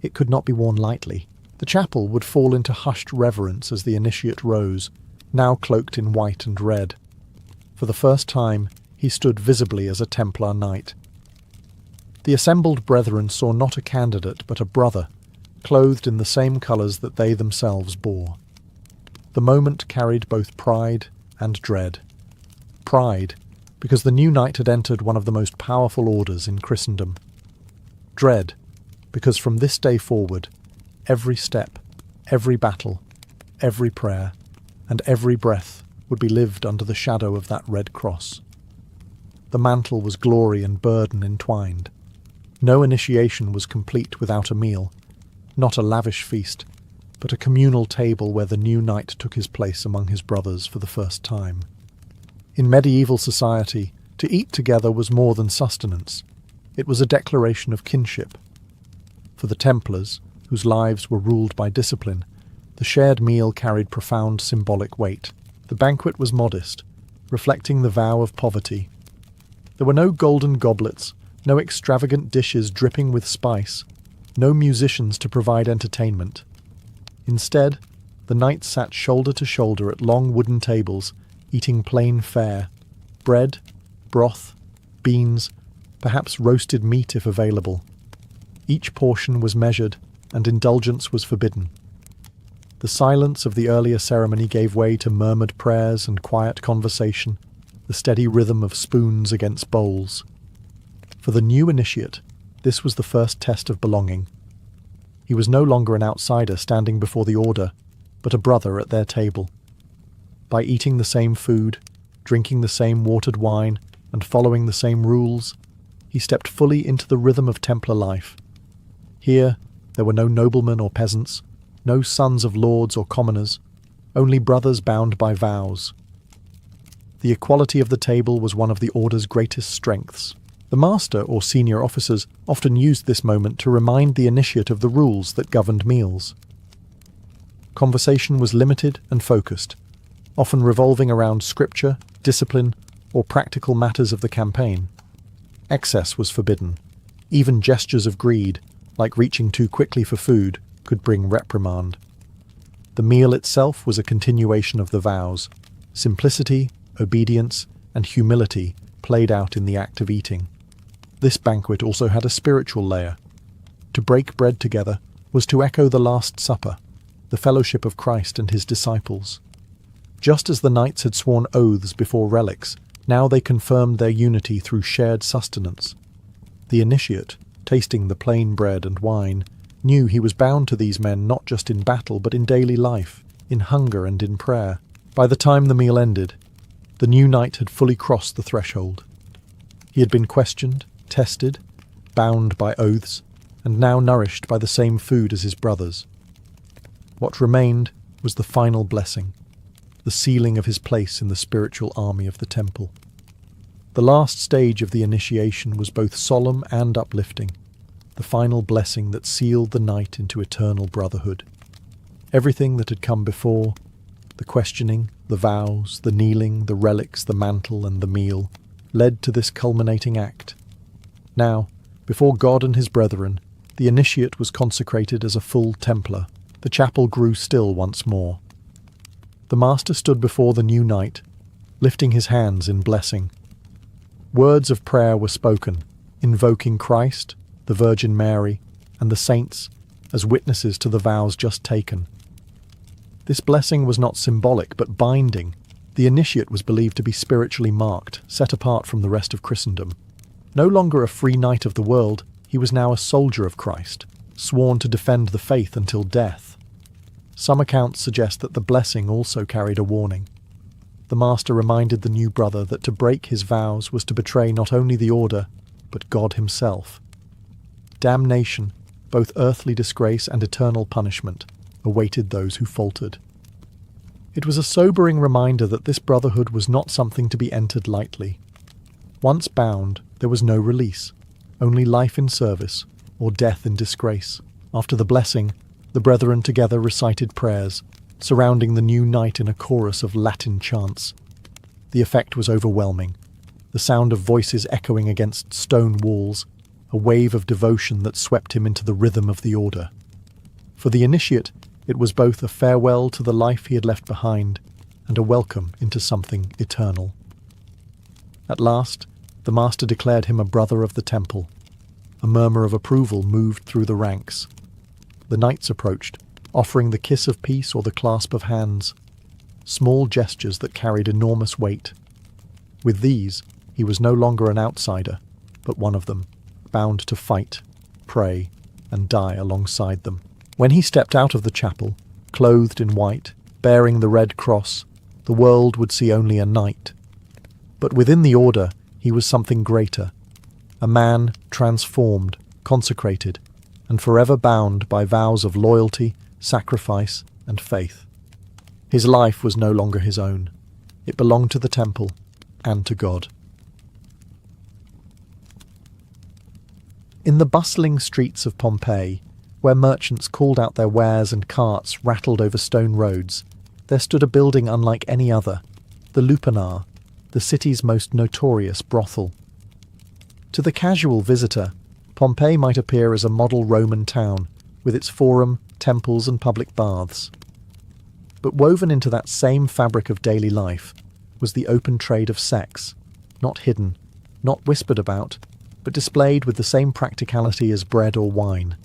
S1: It could not be worn lightly. The chapel would fall into hushed reverence as the initiate rose, now cloaked in white and red. For the first time, he stood visibly as a Templar knight. The assembled brethren saw not a candidate but a brother, clothed in the same colours that they themselves bore. The moment carried both pride and dread. Pride, because the new knight had entered one of the most powerful orders in Christendom. Dread, because from this day forward, every step, every battle, every prayer, and every breath would be lived under the shadow of that red cross. The mantle was glory and burden entwined. No initiation was complete without a meal, not a lavish feast, but a communal table where the new knight took his place among his brothers for the first time. In medieval society, to eat together was more than sustenance. It was a declaration of kinship. For the Templars, whose lives were ruled by discipline, the shared meal carried profound symbolic weight. The banquet was modest, reflecting the vow of poverty. There were no golden goblets, no extravagant dishes dripping with spice. no musicians to provide entertainment. Instead, the knights sat shoulder to shoulder at long wooden tables, eating plain fare: bread, broth, beans, perhaps roasted meat if available. Each portion was measured, and indulgence was forbidden. The silence of the earlier ceremony gave way to murmured prayers and quiet conversation, the steady rhythm of spoons against bowls. For the new initiate, this was the first test of belonging. He was no longer an outsider standing before the order, but a brother at their table. By eating the same food, drinking the same watered wine, and following the same rules, he stepped fully into the rhythm of Templar life. Here, there were no noblemen or peasants, no sons of lords or commoners, only brothers bound by vows. The equality of the table was one of the order's greatest strengths. The master or senior officers often used this moment to remind the initiate of the rules that governed meals. Conversation was limited and focused, often revolving around scripture, discipline, or practical matters of the campaign. Excess was forbidden. Even gestures of greed, like reaching too quickly for food, could bring reprimand. The meal itself was a continuation of the vows. Simplicity, obedience, and humility played out in the act of eating. This banquet also had a spiritual layer. To break bread together was to echo the Last Supper, the fellowship of Christ and his disciples. Just as the knights had sworn oaths before relics, now they confirmed their unity through shared sustenance. The initiate, tasting the plain bread and wine, knew he was bound to these men not just in battle but in daily life, in hunger and in prayer. By the time the meal ended, the new knight had fully crossed the threshold. He had been questioned, tested, bound by oaths, and now nourished by the same food as his brothers. What remained was the final blessing, the sealing of his place in the spiritual army of the temple. The last stage of the initiation was both solemn and uplifting, the final blessing that sealed the knight into eternal brotherhood. Everything that had come before, the questioning, the vows, the kneeling, the relics, the mantle, and the meal, led to this culminating act. Now, before God and his brethren, the initiate was consecrated as a full Templar. The chapel grew still once more. The master stood before the new knight, lifting his hands in blessing. Words of prayer were spoken, invoking Christ, the Virgin Mary, and the saints as witnesses to the vows just taken. This blessing was not symbolic but binding. The initiate was believed to be spiritually marked, set apart from the rest of Christendom. No longer a free knight of the world, he was now a soldier of Christ, sworn to defend the faith until death. Some accounts suggest that the blessing also carried a warning. The master reminded the new brother that to break his vows was to betray not only the order, but God himself. Damnation, both earthly disgrace and eternal punishment, awaited those who faltered. It was a sobering reminder that this brotherhood was not something to be entered lightly. Once bound, there was no release, only life in service or death in disgrace. After the blessing, the brethren together recited prayers, surrounding the new knight in a chorus of Latin chants. The effect was overwhelming, the sound of voices echoing against stone walls, a wave of devotion that swept him into the rhythm of the order. For the initiate, it was both a farewell to the life he had left behind and a welcome into something eternal. At last, the master declared him a brother of the temple. A murmur of approval moved through the ranks. The knights approached, offering the kiss of peace or the clasp of hands, small gestures that carried enormous weight. With these, he was no longer an outsider, but one of them, bound to fight, pray, and die alongside them. When he stepped out of the chapel, clothed in white, bearing the red cross, the world would see only a knight. But within the order, he was something greater, a man transformed, consecrated, and forever bound by vows of loyalty, sacrifice, and faith. His life was no longer his own. It belonged to the temple and to God. In the bustling streets of Pompeii, where merchants called out their wares and carts rattled over stone roads, there stood a building unlike any other, the Lupanar, the city's most notorious brothel. To the casual visitor, Pompeii might appear as a model Roman town, with its forum, temples and public baths. But woven into that same fabric of daily life was the open trade of sex, not hidden, not whispered about, but displayed with the same practicality as bread or wine.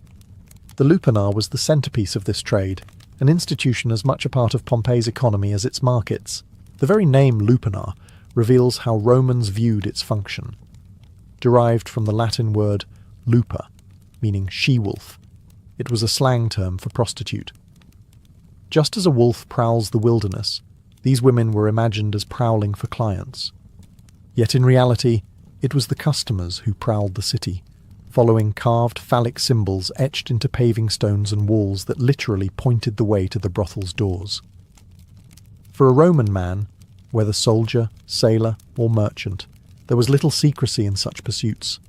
S1: The lupanar was the centerpiece of this trade, an institution as much a part of Pompeii's economy as its markets. The very name lupanar reveals how Romans viewed its function. Derived from the Latin word lupa, meaning she-wolf, it was a slang term for prostitute. Just as a wolf prowls the wilderness, these women were imagined as prowling for clients. Yet in reality, it was the customers who prowled the city, following carved phallic symbols etched into paving stones and walls that literally pointed the way to the brothel's doors. For a Roman man, whether soldier, sailor, or merchant, there was little secrecy in such pursuits.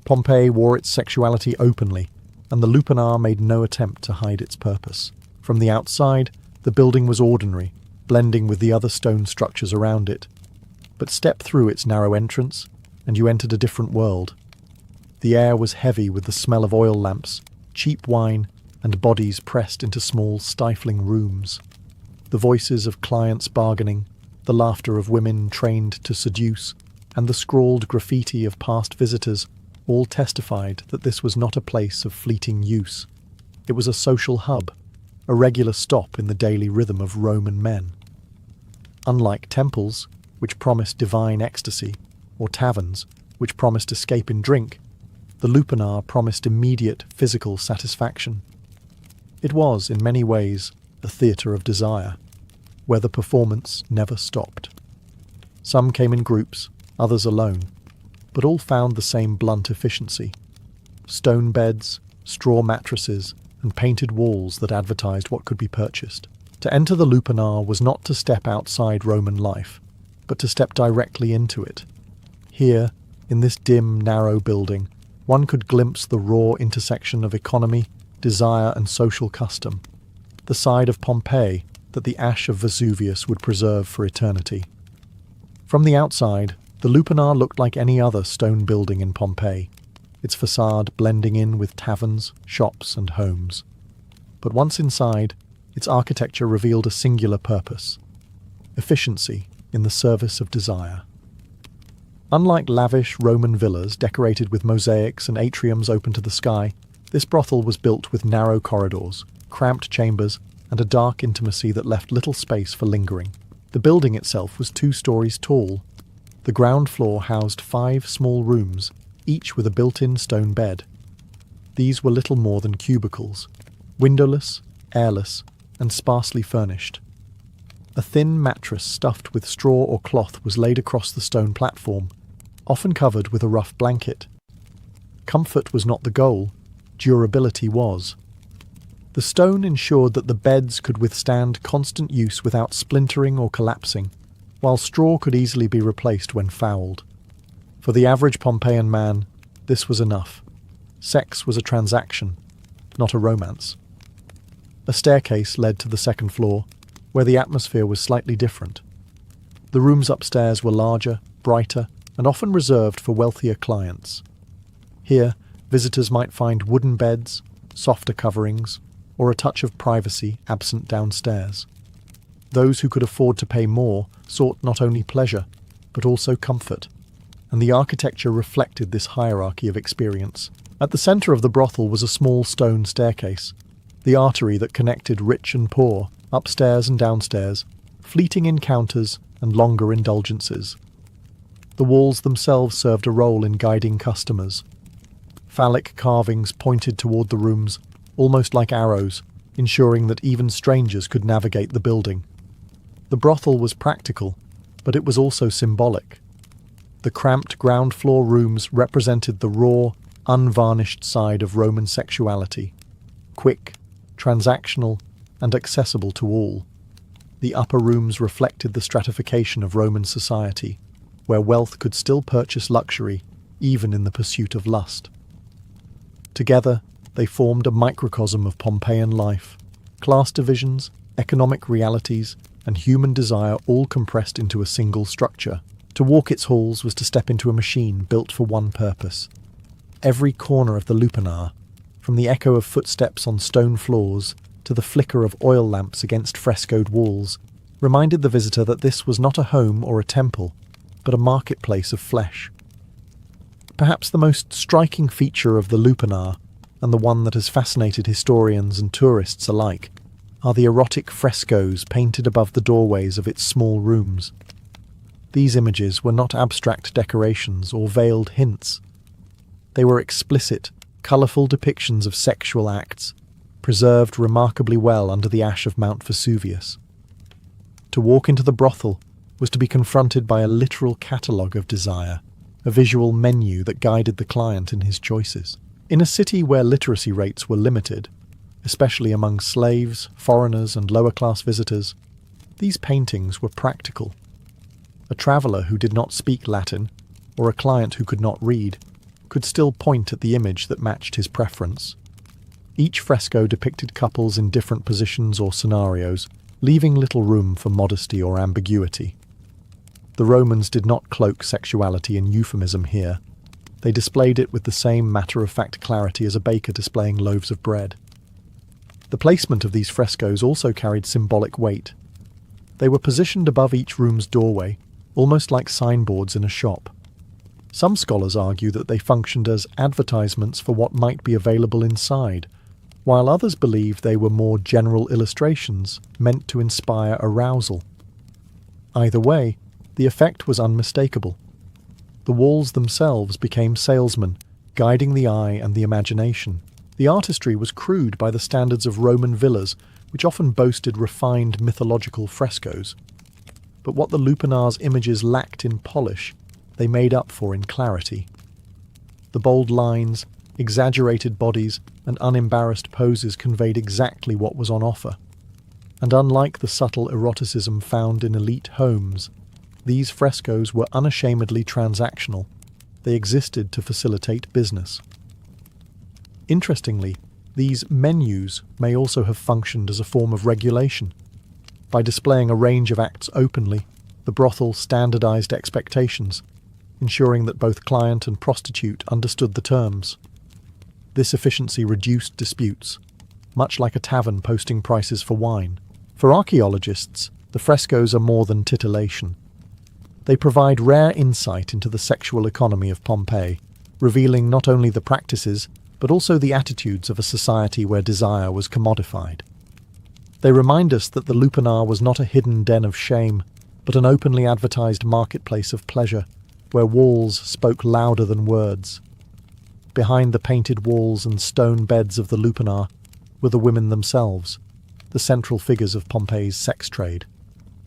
S1: Pompeii wore its sexuality openly, and the lupanar made no attempt to hide its purpose. From the outside, the building was ordinary, blending with the other stone structures around it. But step through its narrow entrance, and you entered a different world. The air was heavy with the smell of oil lamps, cheap wine, and bodies pressed into small, stifling rooms. The voices of clients bargaining, the laughter of women trained to seduce, and the scrawled graffiti of past visitors all testified that this was not a place of fleeting use. It was a social hub, a regular stop in the daily rhythm of Roman men. Unlike temples, which promised divine ecstasy, or taverns, which promised escape in drink, the lupanar promised immediate physical satisfaction. It was, in many ways, a theatre of desire, where the performance never stopped. Some came in groups, others alone, but all found the same blunt efficiency. Stone beds, straw mattresses, and painted walls that advertised what could be purchased. To enter the lupanar was not to step outside Roman life, but to step directly into it. Here, in this dim, narrow building, one could glimpse the raw intersection of economy, desire, and social custom, the side of Pompeii that the ash of Vesuvius would preserve for eternity. From the outside, the lupanar looked like any other stone building in Pompeii, its facade blending in with taverns, shops, and homes. But once inside, its architecture revealed a singular purpose: efficiency in the service of desire. Unlike lavish Roman villas decorated with mosaics and atriums open to the sky, this brothel was built with narrow corridors, cramped chambers, and a dark intimacy that left little space for lingering. The building itself was 2 stories tall. The ground floor housed 5 small rooms, each with a built-in stone bed. These were little more than cubicles, windowless, airless, and sparsely furnished. A thin mattress stuffed with straw or cloth was laid across the stone platform, often covered with a rough blanket. Comfort was not the goal, durability was. The stone ensured that the beds could withstand constant use without splintering or collapsing, while straw could easily be replaced when fouled. For the average Pompeian man, this was enough. Sex was a transaction, not a romance. A staircase led to the second floor, where the atmosphere was slightly different. The rooms upstairs were larger, brighter, and often reserved for wealthier clients. Here, visitors might find wooden beds, softer coverings, or a touch of privacy absent downstairs. Those who could afford to pay more sought not only pleasure, but also comfort, and the architecture reflected this hierarchy of experience. At the centre of the brothel was a small stone staircase, the artery that connected rich and poor, upstairs and downstairs, fleeting encounters and longer indulgences. The walls themselves served a role in guiding customers. Phallic carvings pointed toward the rooms, almost like arrows, ensuring that even strangers could navigate the building. The brothel was practical, but it was also symbolic. The cramped ground floor rooms represented the raw, unvarnished side of Roman sexuality, quick, transactional, and accessible to all. The upper rooms reflected the stratification of Roman society, where wealth could still purchase luxury, even in the pursuit of lust. Together, they formed a microcosm of Pompeian life, class divisions, economic realities, and human desire all compressed into a single structure. To walk its halls was to step into a machine built for one purpose: Every corner of the lupanar, from the echo of footsteps on stone floors to the flicker of oil lamps against frescoed walls, reminded the visitor that this was not a home or a temple, but a marketplace of flesh. Perhaps the most striking feature of the lupanar, and the one that has fascinated historians and tourists alike, are the erotic frescoes painted above the doorways of its small rooms. These images were not abstract decorations or veiled hints. They were explicit, colourful depictions of sexual acts, preserved remarkably well under the ash of Mount Vesuvius. To walk into the brothel was to be confronted by a literal catalogue of desire, a visual menu that guided the client in his choices. In a city where literacy rates were limited, especially among slaves, foreigners, and lower-class visitors, these paintings were practical. A traveller who did not speak Latin, or a client who could not read, could still point at the image that matched his preference. Each fresco depicted couples in different positions or scenarios, leaving little room for modesty or ambiguity. The Romans did not cloak sexuality in euphemism here. They displayed it with the same matter-of-fact clarity as a baker displaying loaves of bread. The placement of these frescoes also carried symbolic weight. They were positioned above each room's doorway, almost like signboards in a shop. Some scholars argue that they functioned as advertisements for what might be available inside, while others believe they were more general illustrations meant to inspire arousal. Either way, the effect was unmistakable. The walls themselves became salesmen, guiding the eye and the imagination. The artistry was crude by the standards of Roman villas, which often boasted refined mythological frescoes. But what the lupanar's images lacked in polish, they made up for in clarity. The bold lines, exaggerated bodies, and unembarrassed poses conveyed exactly what was on offer. And unlike the subtle eroticism found in elite homes, these frescoes were unashamedly transactional. They existed to facilitate business. Interestingly, these menus may also have functioned as a form of regulation. By displaying a range of acts openly, the brothel standardized expectations, ensuring that both client and prostitute understood the terms. This efficiency reduced disputes, much like a tavern posting prices for wine. For archaeologists, the frescoes are more than titillation. They provide rare insight into the sexual economy of Pompeii, revealing not only the practices, but also the attitudes of a society where desire was commodified. They remind us that the lupanar was not a hidden den of shame, but an openly advertised marketplace of pleasure, where walls spoke louder than words. Behind the painted walls and stone beds of the lupanar were the women themselves, the central figures of Pompeii's sex trade.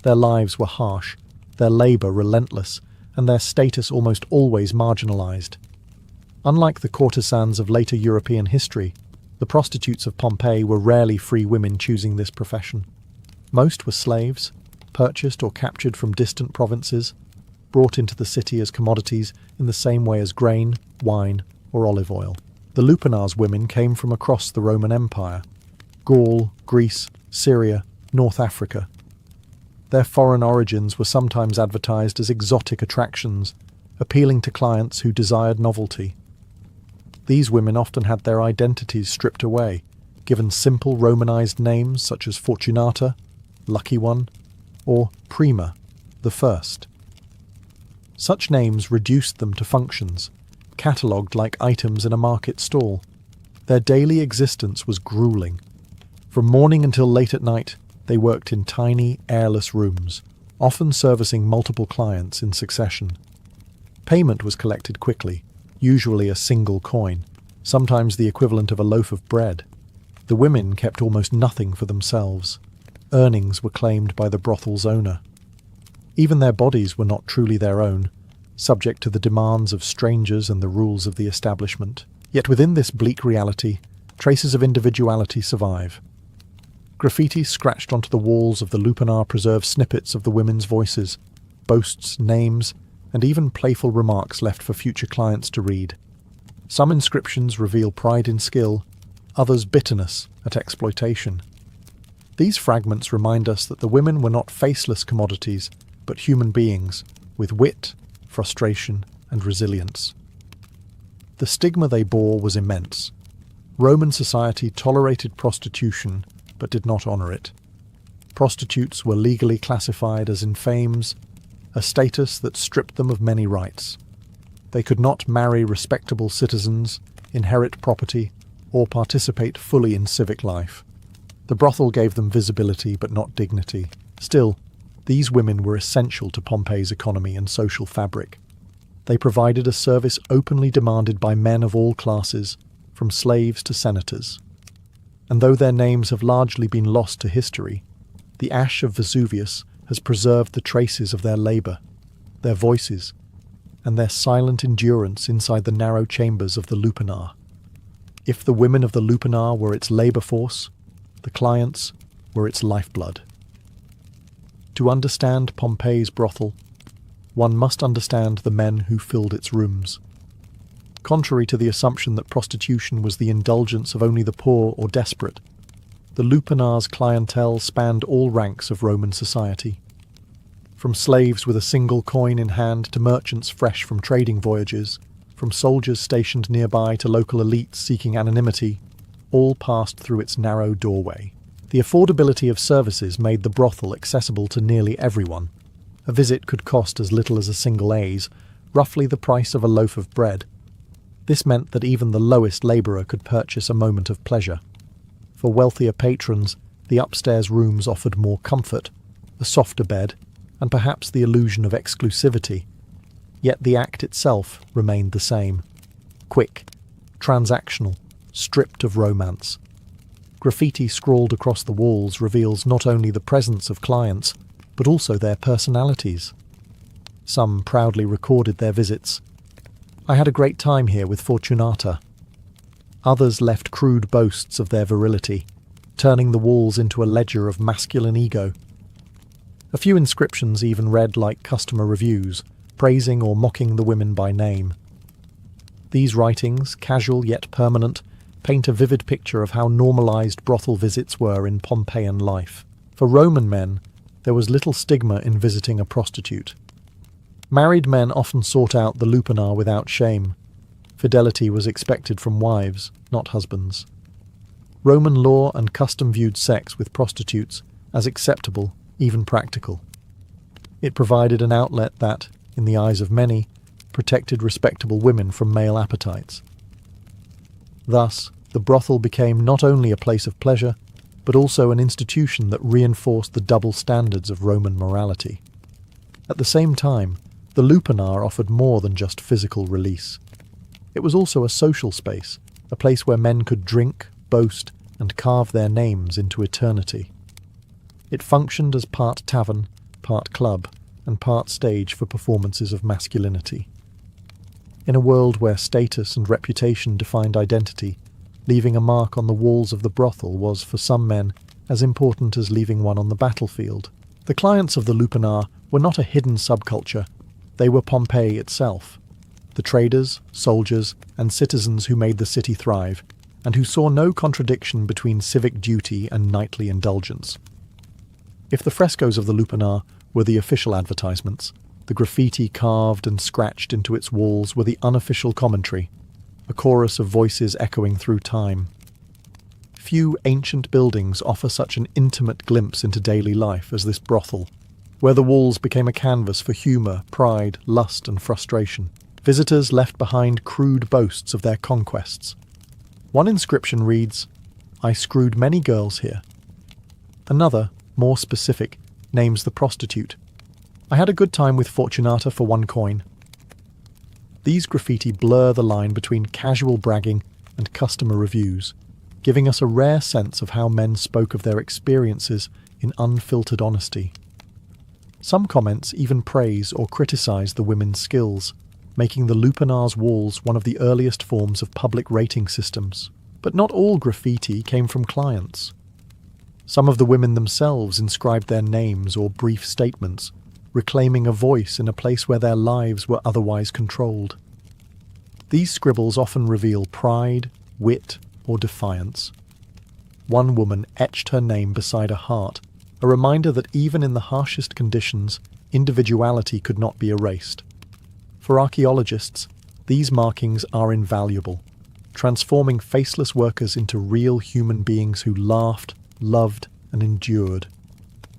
S1: Their lives were harsh, their labour relentless, and their status almost always marginalised. Unlike the courtesans of later European history, the prostitutes of Pompeii were rarely free women choosing this profession. Most were slaves, purchased or captured from distant provinces, brought into the city as commodities in the same way as grain, wine, or olive oil. The lupanar's women came from across the Roman Empire: Gaul, Greece, Syria, North Africa. Their foreign origins were sometimes advertised as exotic attractions, appealing to clients who desired novelty. These women often had their identities stripped away, given simple Romanized names such as Fortunata, Lucky One, or Prima, the First. Such names reduced them to functions, catalogued like items in a market stall. Their daily existence was grueling. From morning until late at night, they worked in tiny, airless rooms, often servicing multiple clients in succession. Payment was collected quickly, usually a single coin, sometimes the equivalent of a loaf of bread. The women kept almost nothing for themselves. Earnings were claimed by the brothel's owner. Even their bodies were not truly their own, subject to the demands of strangers and the rules of the establishment. Yet within this bleak reality, traces of individuality survive. Graffiti scratched onto the walls of the lupanar preserve snippets of the women's voices, boasts, names, and even playful remarks left for future clients to read. Some inscriptions reveal pride in skill, others bitterness at exploitation. These fragments remind us that the women were not faceless commodities, but human beings, with wit, frustration, and resilience. The The stigma they bore was immense. Roman society tolerated prostitution, but did not honour it. Prostitutes were legally classified as infames, a status that stripped them of many rights. They could not marry respectable citizens, inherit property, or participate fully in civic life. The brothel gave them visibility but not dignity. Still, these women were essential to Pompeii's economy and social fabric. They provided a service openly demanded by men of all classes, from slaves to senators. And though their names have largely been lost to history, the ash of Vesuvius has preserved the traces of their labour, their voices, and their silent endurance inside the narrow chambers of the lupanar. If the women of the lupanar were its labour force, the clients were its lifeblood. To understand Pompeii's brothel, one must understand the men who filled its rooms. Contrary to the assumption that prostitution was the indulgence of only the poor or desperate, the lupanar's clientele spanned all ranks of Roman society. From slaves with a single coin in hand to merchants fresh from trading voyages, from soldiers stationed nearby to local elites seeking anonymity, all passed through its narrow doorway. The affordability of services made the brothel accessible to nearly everyone. A visit could cost as little as a single aise, roughly the price of a loaf of bread. This meant that even the lowest labourer could purchase a moment of pleasure. For wealthier patrons, the upstairs rooms offered more comfort, a softer bed, and perhaps the illusion of exclusivity. Yet the act itself remained the same. Quick, transactional, stripped of romance. Graffiti scrawled across the walls reveals not only the presence of clients, but also their personalities. Some proudly recorded their visits. I had a great time here with Fortunata. Others left crude boasts of their virility, turning the walls into a ledger of masculine ego. A few inscriptions even read like customer reviews, praising or mocking the women by name. These writings, casual yet permanent, paint a vivid picture of how normalized brothel visits were in Pompeian life. For Roman men, there was little stigma in visiting a prostitute. Married men often sought out the lupanar without shame. Fidelity was expected from wives, not husbands. Roman law and custom viewed sex with prostitutes as acceptable, even practical. It provided an outlet that, in the eyes of many, protected respectable women from male appetites. Thus, the brothel became not only a place of pleasure, but also an institution that reinforced the double standards of Roman morality. At the same time, the lupanar offered more than just physical release. It was also a social space, a place where men could drink, boast, and carve their names into eternity. It functioned as part tavern, part club, and part stage for performances of masculinity. In a world where status and reputation defined identity, leaving a mark on the walls of the brothel was, for some men, as important as leaving one on the battlefield. The clients of the lupanar were not a hidden subculture, they were Pompeii itself. The traders, soldiers, and citizens who made the city thrive, and who saw no contradiction between civic duty and knightly indulgence. If the frescoes of the lupanar were the official advertisements, the graffiti carved and scratched into its walls were the unofficial commentary, a chorus of voices echoing through time. Few ancient buildings offer such an intimate glimpse into daily life as this brothel, where the walls became a canvas for humour, pride, lust, and frustration. Visitors left behind crude boasts of their conquests. One inscription reads, "I screwed many girls here." Another, more specific, names the prostitute. "I had a good time with Fortunata for 1 coin." These graffiti blur the line between casual bragging and customer reviews, giving us a rare sense of how men spoke of their experiences in unfiltered honesty. Some comments even praise or criticize the women's skills, making the lupanar's walls one of the earliest forms of public rating systems. But not all graffiti came from clients. Some of the women themselves inscribed their names or brief statements, reclaiming a voice in a place where their lives were otherwise controlled. These scribbles often reveal pride, wit, or defiance. One woman etched her name beside a heart, a reminder that even in the harshest conditions, individuality could not be erased. For archaeologists, These markings are invaluable, transforming faceless workers into real human beings who laughed, loved, and endured.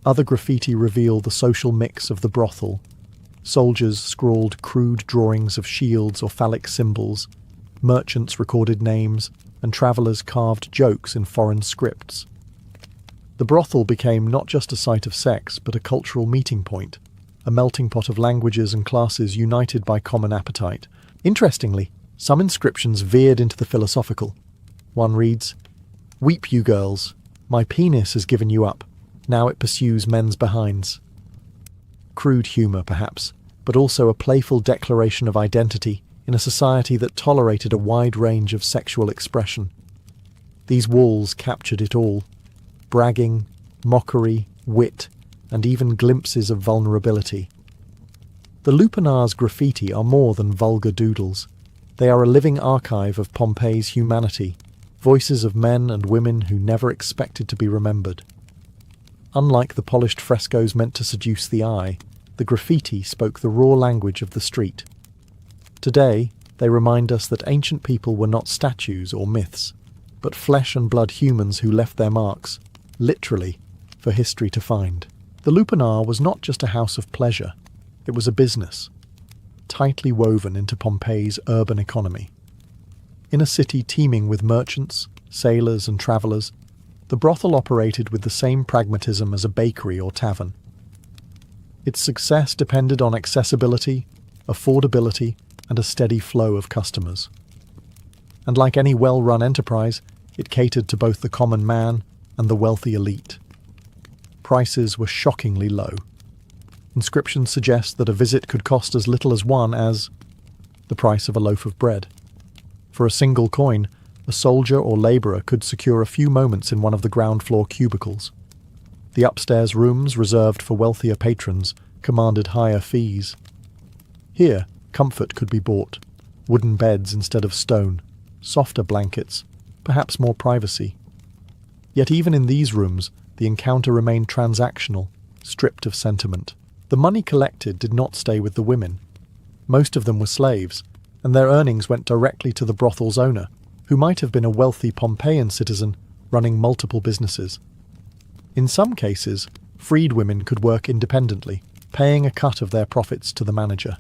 S1: Other graffiti reveal the social mix of the brothel. Soldiers scrawled crude drawings of shields or phallic symbols, merchants recorded names, and travellers carved jokes in foreign scripts. The brothel became not just a site of sex, but a cultural meeting point, a melting pot of languages and classes united by common appetite. Interestingly, some inscriptions veered into the philosophical. One reads, "Weep, you girls, my penis has given you up, now it pursues men's behinds." Crude humour, perhaps, but also a playful declaration of identity in a society that tolerated a wide range of sexual expression. These walls captured it all: bragging, mockery, wit, and even glimpses of vulnerability. The Lupanar's graffiti are more than vulgar doodles. They are a living archive of Pompeii's humanity, voices of men and women who never expected to be remembered. Unlike the polished frescoes meant to seduce the eye, the graffiti spoke the raw language of the street. Today, they remind us that ancient people were not statues or myths, but flesh and blood humans who left their marks, literally, for history to find. The Lupanar was not just a house of pleasure, it was a business, tightly woven into Pompeii's urban economy. In a city teeming with merchants, sailors and travellers, the brothel operated with the same pragmatism as a bakery or tavern. Its success depended on accessibility, affordability, and a steady flow of customers. And like any well-run enterprise, it catered to both the common man and the wealthy elite. Prices were shockingly low. Inscriptions suggest that a visit could cost as little as the price of a loaf of bread. For a single coin, a soldier or labourer could secure a few moments in one of the ground floor cubicles. The upstairs rooms, reserved for wealthier patrons, commanded higher fees. Here, comfort could be bought: wooden beds instead of stone, softer blankets, perhaps more privacy. Yet even in these rooms, the encounter remained transactional, stripped of sentiment. The money collected did not stay with the women. Most of them were slaves, and their earnings went directly to the brothel's owner, who might have been a wealthy Pompeian citizen running multiple businesses. In some cases, freed women could work independently, paying a cut of their profits to the manager.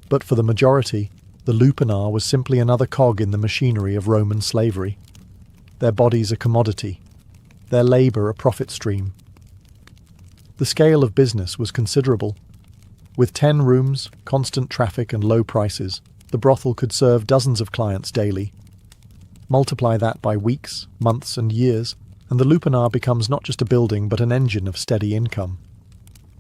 S1: But for the majority, the Lupanar was simply another cog in the machinery of Roman slavery. Their bodies a commodity, their labour a profit stream. The scale of business was considerable. With 10 rooms, constant traffic and low prices, the brothel could serve dozens of clients daily. Multiply that by weeks, months and years, and the Lupanar becomes not just a building but an engine of steady income.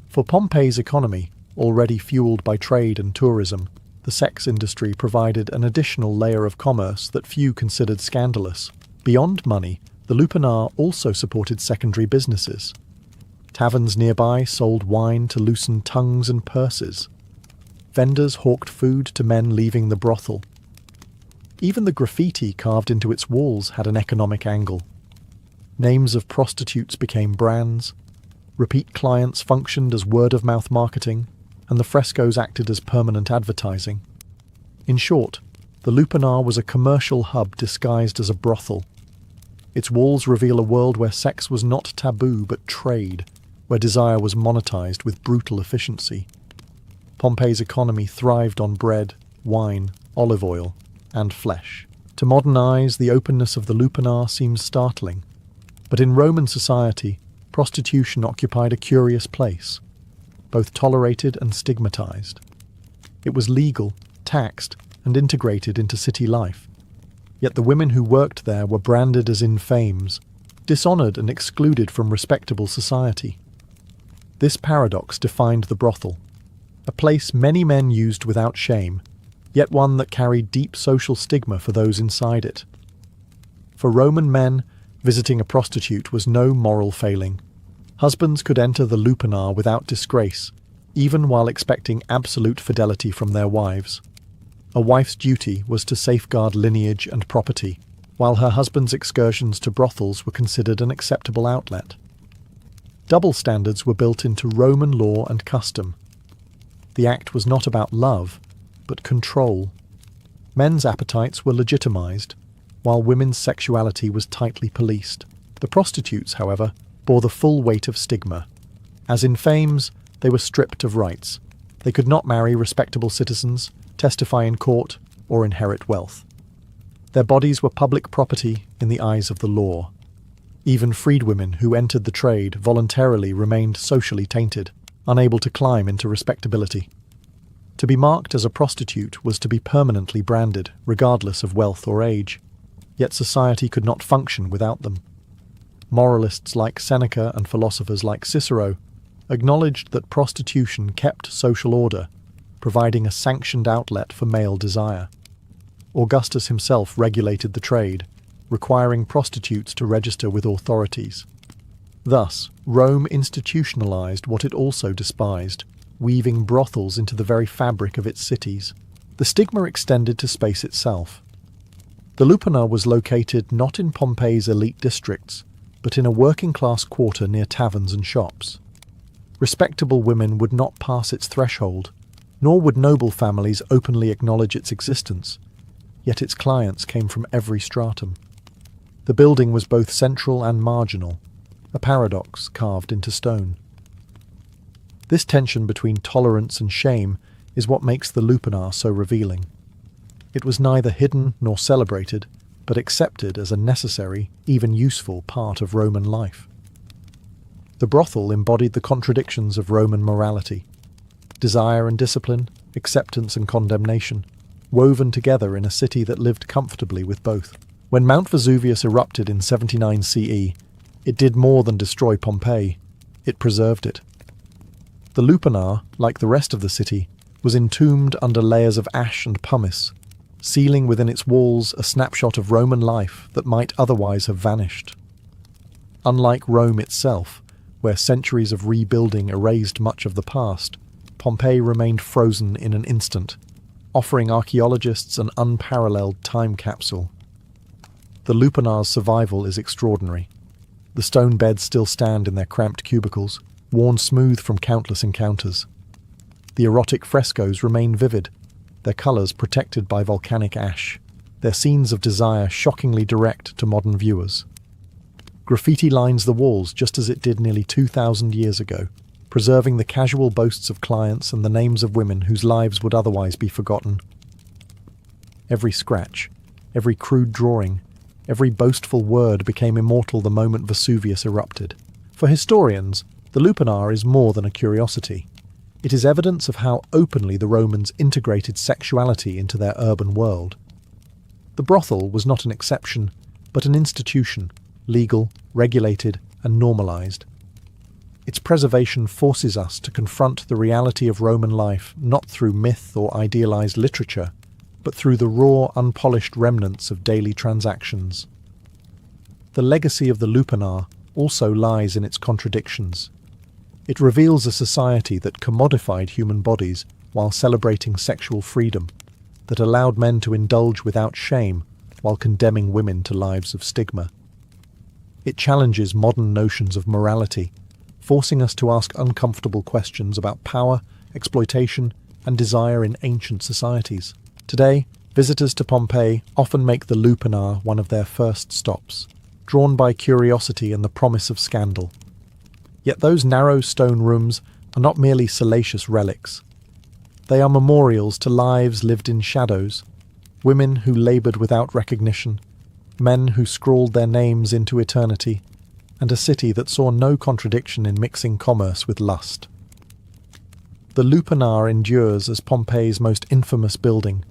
S1: For Pompeii's economy, already fueled by trade and tourism, the sex industry provided an additional layer of commerce that few considered scandalous. Beyond money, the Lupanar also supported secondary businesses. Taverns nearby sold wine to loosen tongues and purses. Vendors hawked food to men leaving the brothel. Even the graffiti carved into its walls had an economic angle. Names of prostitutes became brands, repeat clients functioned as word-of-mouth marketing, and the frescoes acted as permanent advertising. In short, the Lupanar was a commercial hub disguised as a brothel. Its walls reveal a world where sex was not taboo but trade, where desire was monetized with brutal efficiency. Pompeii's economy thrived on bread, wine, olive oil, and flesh. To modern eyes, the openness of the Lupanar seems startling. But in Roman society, prostitution occupied a curious place, both tolerated and stigmatized. It was legal, taxed, and integrated into city life. Yet the women who worked there were branded as infames, dishonored and excluded from respectable society. This paradox defined the brothel, a place many men used without shame, yet one that carried deep social stigma for those inside it. For Roman men, visiting a prostitute was no moral failing. Husbands could enter the Lupanar without disgrace, even while expecting absolute fidelity from their wives. A wife's duty was to safeguard lineage and property, while her husband's excursions to brothels were considered an acceptable outlet. Double standards were built into Roman law and custom. The act was not about love, but control. Men's appetites were legitimized, while women's sexuality was tightly policed. The prostitutes, however, bore the full weight of stigma. As in fames, they were stripped of rights. They could not marry respectable citizens, testify in court, or inherit wealth. Their bodies were public property in the eyes of the law. Even freedwomen who entered the trade voluntarily remained socially tainted, unable to climb into respectability. To be marked as a prostitute was to be permanently branded, regardless of wealth or age. Yet society could not function without them. Moralists like Seneca and philosophers like Cicero acknowledged that prostitution kept social order, providing a sanctioned outlet for male desire. Augustus himself regulated the trade, requiring prostitutes to register with authorities. Thus, Rome institutionalized what it also despised, weaving brothels into the very fabric of its cities. The stigma extended to space itself. The Lupanar was located not in Pompeii's elite districts, but in a working-class quarter near taverns and shops. Respectable women would not pass its threshold, nor would noble families openly acknowledge its existence, yet its clients came from every stratum. The building was both central and marginal, a paradox carved into stone. This tension between tolerance and shame is what makes the Lupanar so revealing. It was neither hidden nor celebrated, but accepted as a necessary, even useful part of Roman life. The brothel embodied the contradictions of Roman morality: desire and discipline, acceptance and condemnation, woven together in a city that lived comfortably with both. When Mount Vesuvius erupted in 79 CE, it did more than destroy Pompeii, it preserved it. The Lupanar, like the rest of the city, was entombed under layers of ash and pumice, sealing within its walls a snapshot of Roman life that might otherwise have vanished. Unlike Rome itself, where centuries of rebuilding erased much of the past, Pompeii remained frozen in an instant, offering archaeologists an unparalleled time capsule. The Lupanar's survival is extraordinary. The stone beds still stand in their cramped cubicles, worn smooth from countless encounters. The erotic frescoes remain vivid, their colours protected by volcanic ash, their scenes of desire shockingly direct to modern viewers. Graffiti lines the walls just as it did nearly 2,000 years ago, preserving the casual boasts of clients and the names of women whose lives would otherwise be forgotten. Every scratch, every crude drawing, every boastful word became immortal the moment Vesuvius erupted. For historians, the Lupanar is more than a curiosity. It is evidence of how openly the Romans integrated sexuality into their urban world. The brothel was not an exception, but an institution, legal, regulated, and normalized. Its preservation forces us to confront the reality of Roman life not through myth or idealized literature, but through the raw, unpolished remnants of daily transactions. The legacy of the Lupanar also lies in its contradictions. It reveals a society that commodified human bodies while celebrating sexual freedom, that allowed men to indulge without shame while condemning women to lives of stigma. It challenges modern notions of morality, forcing us to ask uncomfortable questions about power, exploitation, and desire in ancient societies. Today, visitors to Pompeii often make the Lupanar one of their first stops, drawn by curiosity and the promise of scandal. Yet those narrow stone rooms are not merely salacious relics. They are memorials to lives lived in shadows, women who laboured without recognition, men who scrawled their names into eternity, and a city that saw no contradiction in mixing commerce with lust. The Lupanar endures as Pompeii's most infamous building,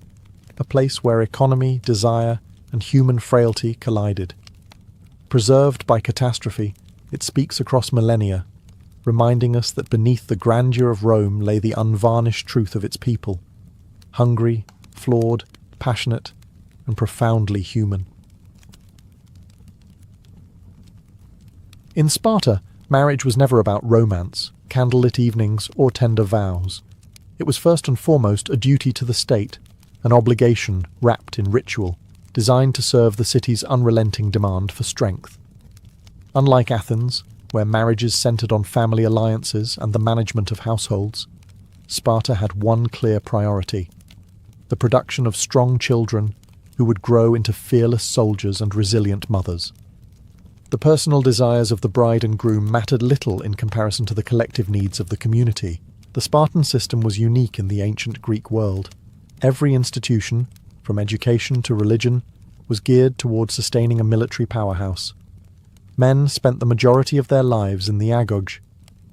S1: a place where economy, desire, and human frailty collided. Preserved by catastrophe, it speaks across millennia, reminding us that beneath the grandeur of Rome lay the unvarnished truth of its people, hungry, flawed, passionate, and profoundly human. In Sparta, marriage was never about romance, candlelit evenings, or tender vows. It was first and foremost a duty to the state, an obligation wrapped in ritual, designed to serve the city's unrelenting demand for strength. Unlike Athens, where marriages centered on family alliances and the management of households, Sparta had one clear priority: the production of strong children who would grow into fearless soldiers and resilient mothers. The personal desires of the bride and groom mattered little in comparison to the collective needs of the community. The Spartan system was unique in the ancient Greek world. Every institution, from education to religion, was geared towards sustaining a military powerhouse. Men spent the majority of their lives in the agoge,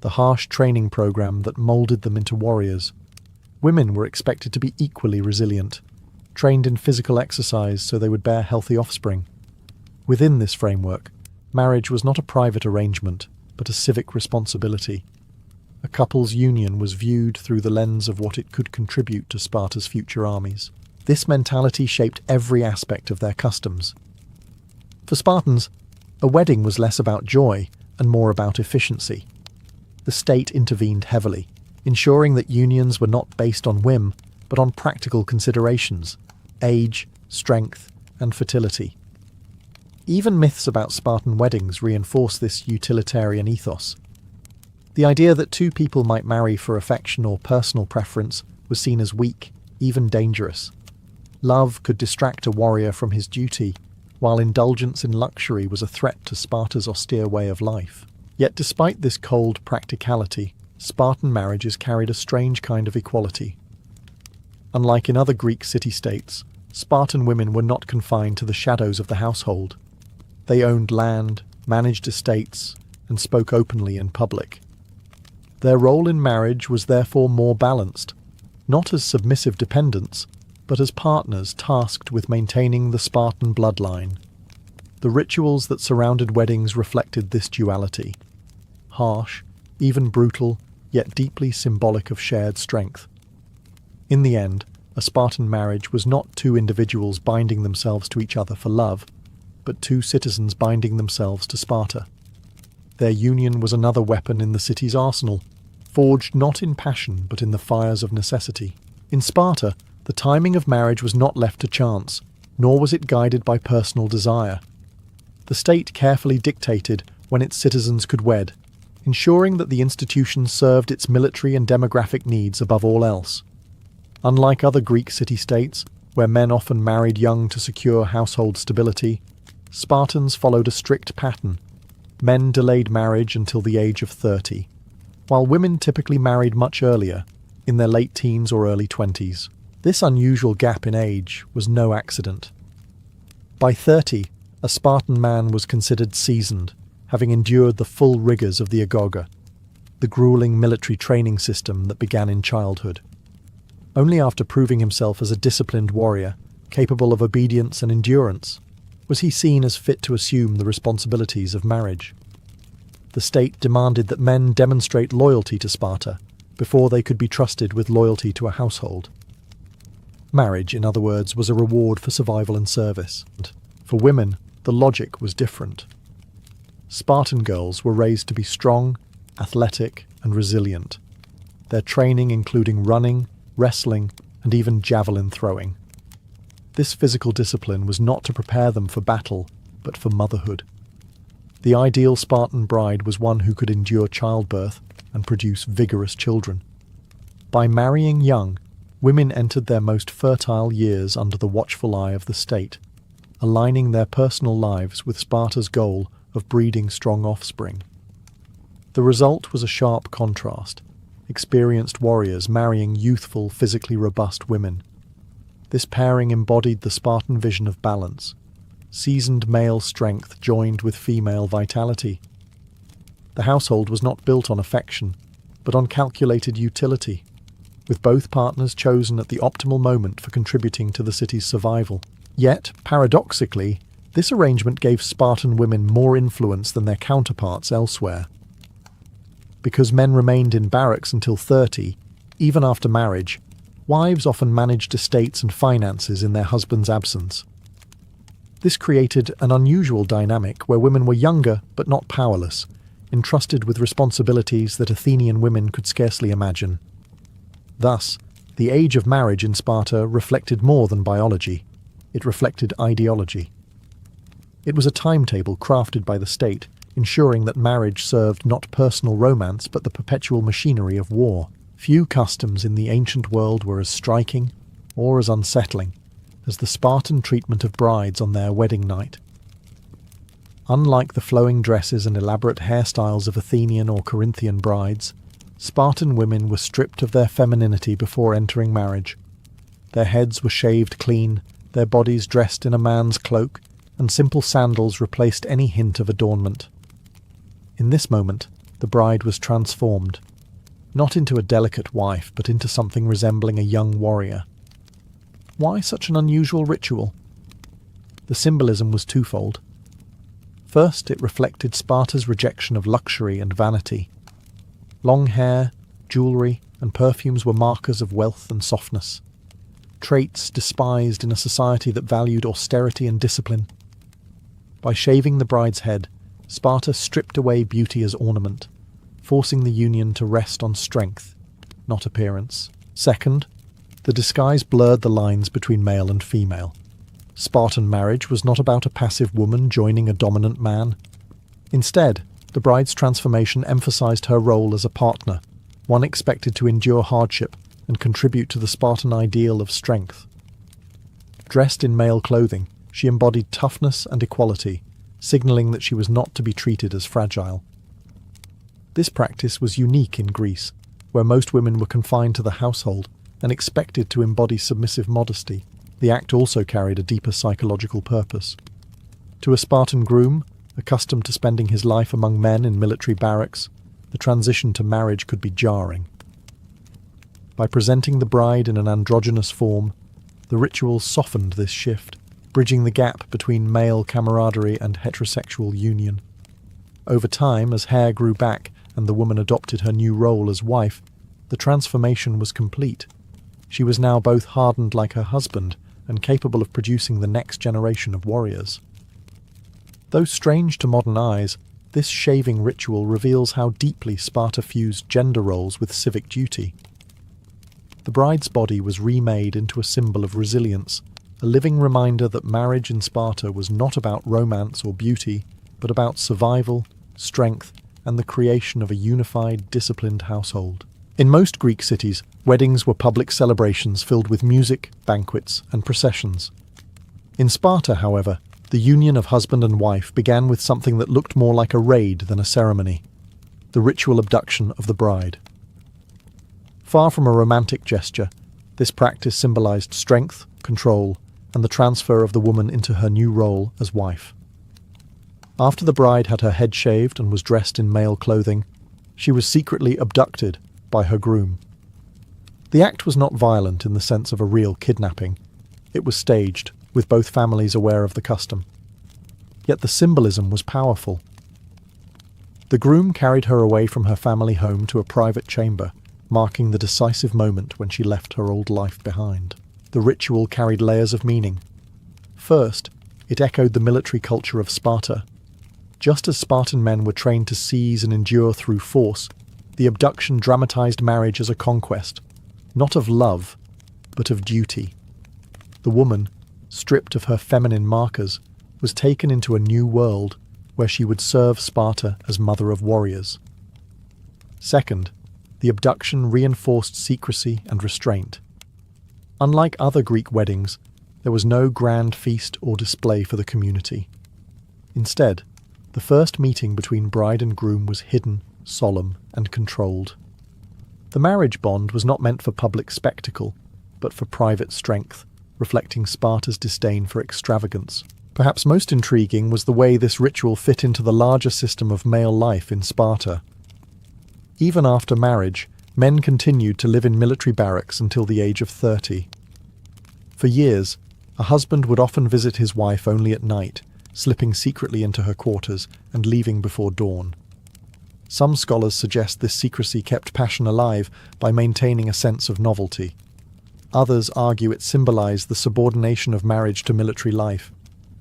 S1: the harsh training program that molded them into warriors. Women were expected to be equally resilient, trained in physical exercise so they would bear healthy offspring. Within this framework, marriage was not a private arrangement, but a civic responsibility. A couple's union was viewed through the lens of what it could contribute to Sparta's future armies. This mentality shaped every aspect of their customs. For Spartans, a wedding was less about joy and more about efficiency. The state intervened heavily, ensuring that unions were not based on whim, but on practical considerations: age, strength, and fertility. Even myths about Spartan weddings reinforce this utilitarian ethos. The idea that two people might marry for affection or personal preference was seen as weak, even dangerous. Love could distract a warrior from his duty, while indulgence in luxury was a threat to Sparta's austere way of life. Yet despite this cold practicality, Spartan marriages carried a strange kind of equality. Unlike in other Greek city-states, Spartan women were not confined to the shadows of the household. They owned land, managed estates, and spoke openly in public. Their role in marriage was therefore more balanced, not as submissive dependents, but as partners tasked with maintaining the Spartan bloodline. The rituals that surrounded weddings reflected this duality: harsh, even brutal, yet deeply symbolic of shared strength. In the end, a Spartan marriage was not two individuals binding themselves to each other for love, but two citizens binding themselves to Sparta. Their union was another weapon in the city's arsenal, forged not in passion but in the fires of necessity. In Sparta, the timing of marriage was not left to chance, nor was it guided by personal desire. The state carefully dictated when its citizens could wed, ensuring that the institution served its military and demographic needs above all else. Unlike other Greek city-states, where men often married young to secure household stability, Spartans followed a strict pattern. Men delayed marriage until the age of 30, while women typically married much earlier, in their late teens or early 20s. This unusual gap in age was no accident. By 30, a Spartan man was considered seasoned, having endured the full rigours of the agora, the grueling military training system that began in childhood. Only after proving himself as a disciplined warrior, capable of obedience and endurance, was he seen as fit to assume the responsibilities of marriage. The state demanded that men demonstrate loyalty to Sparta before they could be trusted with loyalty to a household. Marriage, in other words, was a reward for survival and service. For women, the logic was different. Spartan girls were raised to be strong, athletic, and resilient, their training including running, wrestling, and even javelin throwing. This physical discipline was not to prepare them for battle, but for motherhood. The ideal Spartan bride was one who could endure childbirth and produce vigorous children. By marrying young, women entered their most fertile years under the watchful eye of the state, aligning their personal lives with Sparta's goal of breeding strong offspring. The result was a sharp contrast: experienced warriors marrying youthful, physically robust women. This pairing embodied the Spartan vision of balance: seasoned male strength joined with female vitality. The household was not built on affection, but on calculated utility, with both partners chosen at the optimal moment for contributing to the city's survival. Yet, paradoxically, this arrangement gave Spartan women more influence than their counterparts elsewhere. Because men remained in barracks until 30, even after marriage, wives often managed estates and finances in their husband's absence. This created an unusual dynamic where women were younger but not powerless, entrusted with responsibilities that Athenian women could scarcely imagine. Thus, the age of marriage in Sparta reflected more than biology. It reflected ideology. It was a timetable crafted by the state, ensuring that marriage served not personal romance but the perpetual machinery of war. Few customs in the ancient world were as striking, or as unsettling, as the Spartan treatment of brides on their wedding night. Unlike the flowing dresses and elaborate hairstyles of Athenian or Corinthian brides, Spartan women were stripped of their femininity before entering marriage. Their heads were shaved clean, their bodies dressed in a man's cloak, and simple sandals replaced any hint of adornment. In this moment, the bride was transformed, not into a delicate wife, but into something resembling a young warrior. Why such an unusual ritual? The symbolism was twofold. First, it reflected Sparta's rejection of luxury and vanity. Long hair, jewellery, and perfumes were markers of wealth and softness, traits despised in a society that valued austerity and discipline. By shaving the bride's head, Sparta stripped away beauty as ornament, forcing the union to rest on strength, not appearance. Second, the disguise blurred the lines between male and female. Spartan marriage was not about a passive woman joining a dominant man. Instead, the bride's transformation emphasized her role as a partner, one expected to endure hardship and contribute to the Spartan ideal of strength. Dressed in male clothing, she embodied toughness and equality, signaling that she was not to be treated as fragile. This practice was unique in Greece, where most women were confined to the household and expected to embody submissive modesty. The act also carried a deeper psychological purpose. To a Spartan groom, accustomed to spending his life among men in military barracks, the transition to marriage could be jarring. By presenting the bride in an androgynous form, the ritual softened this shift, bridging the gap between male camaraderie and heterosexual union. Over time, as hair grew back and the woman adopted her new role as wife, the transformation was complete. She was now both hardened like her husband and capable of producing the next generation of warriors. Though strange to modern eyes, this shaving ritual reveals how deeply Sparta fused gender roles with civic duty. The bride's body was remade into a symbol of resilience, a living reminder that marriage in Sparta was not about romance or beauty, but about survival, strength, and the creation of a unified, disciplined household. In most Greek cities, weddings were public celebrations filled with music, banquets, and processions. In Sparta, however, the union of husband and wife began with something that looked more like a raid than a ceremony: the ritual abduction of the bride. Far from a romantic gesture, this practice symbolized strength, control, and the transfer of the woman into her new role as wife. After the bride had her head shaved and was dressed in male clothing, she was secretly abducted by her groom. The act was not violent in the sense of a real kidnapping. It was staged, with both families aware of the custom. Yet the symbolism was powerful. The groom carried her away from her family home to a private chamber, marking the decisive moment when she left her old life behind. The ritual carried layers of meaning. First, it echoed the military culture of Sparta. Just as Spartan men were trained to seize and endure through force, the abduction dramatized marriage as a conquest, not of love, but of duty. The woman, stripped of her feminine markers, was taken into a new world where she would serve Sparta as mother of warriors. Second, the abduction reinforced secrecy and restraint. Unlike other Greek weddings, there was no grand feast or display for the community. Instead, the first meeting between bride and groom was hidden, solemn, and controlled. The marriage bond was not meant for public spectacle, but for private strength, reflecting Sparta's disdain for extravagance. Perhaps most intriguing was the way this ritual fit into the larger system of male life in Sparta. Even after marriage, men continued to live in military barracks until the age of 30. For years, a husband would often visit his wife only at night, slipping secretly into her quarters and leaving before dawn. Some scholars suggest this secrecy kept passion alive by maintaining a sense of novelty. Others argue it symbolized the subordination of marriage to military life,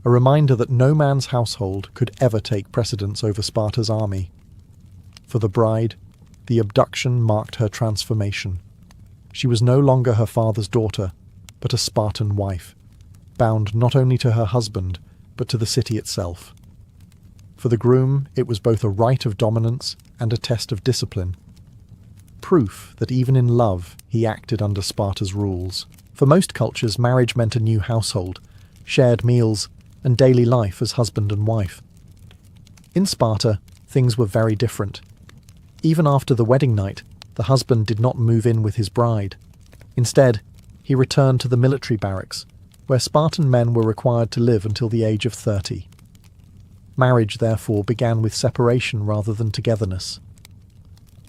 S1: a reminder that no man's household could ever take precedence over Sparta's army. For the bride, the abduction marked her transformation. She was no longer her father's daughter, but a Spartan wife, bound not only to her husband, but to the city itself. For the groom, it was both a rite of dominance and a test of discipline, proof that even in love he acted under Sparta's rules. For most cultures, marriage meant a new household, shared meals, and daily life as husband and wife. In Sparta, things were very different. Even after the wedding night, the husband did not move in with his bride. Instead, he returned to the military barracks, where Spartan men were required to live until the age of 30. Marriage, therefore, began with separation rather than togetherness.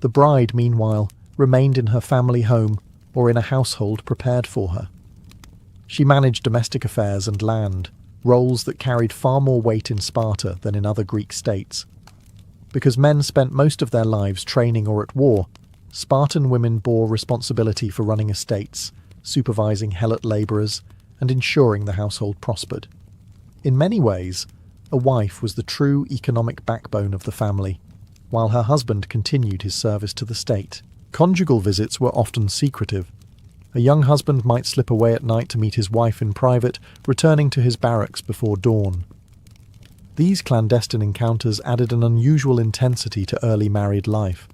S1: The bride, meanwhile, remained in her family home or in a household prepared for her. She managed domestic affairs and land, roles that carried far more weight in Sparta than in other Greek states. Because men spent most of their lives training or at war, Spartan women bore responsibility for running estates, supervising helot labourers, and ensuring the household prospered. In many ways, a wife was the true economic backbone of the family, while her husband continued his service to the state. Conjugal visits were often secretive. A young husband might slip away at night to meet his wife in private, returning to his barracks before dawn. These clandestine encounters added an unusual intensity to early married life.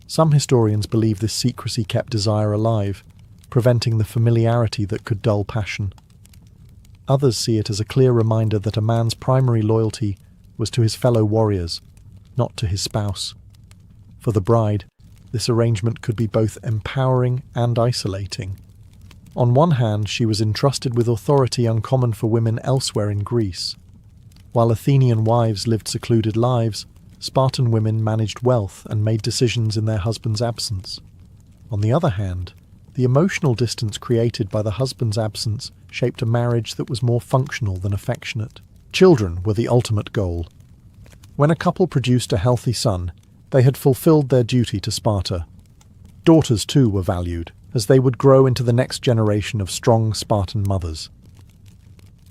S1: Some historians believe this secrecy kept desire alive, preventing the familiarity that could dull passion. Others see it as a clear reminder that a man's primary loyalty was to his fellow warriors, not to his spouse. For the bride, this arrangement could be both empowering and isolating. On one hand, she was entrusted with authority uncommon for women elsewhere in Greece. While Athenian wives lived secluded lives, Spartan women managed wealth and made decisions in their husband's absence. On the other hand, the emotional distance created by the husband's absence shaped a marriage that was more functional than affectionate. Children were the ultimate goal. When a couple produced a healthy son, they had fulfilled their duty to Sparta. Daughters too were valued, as they would grow into the next generation of strong Spartan mothers.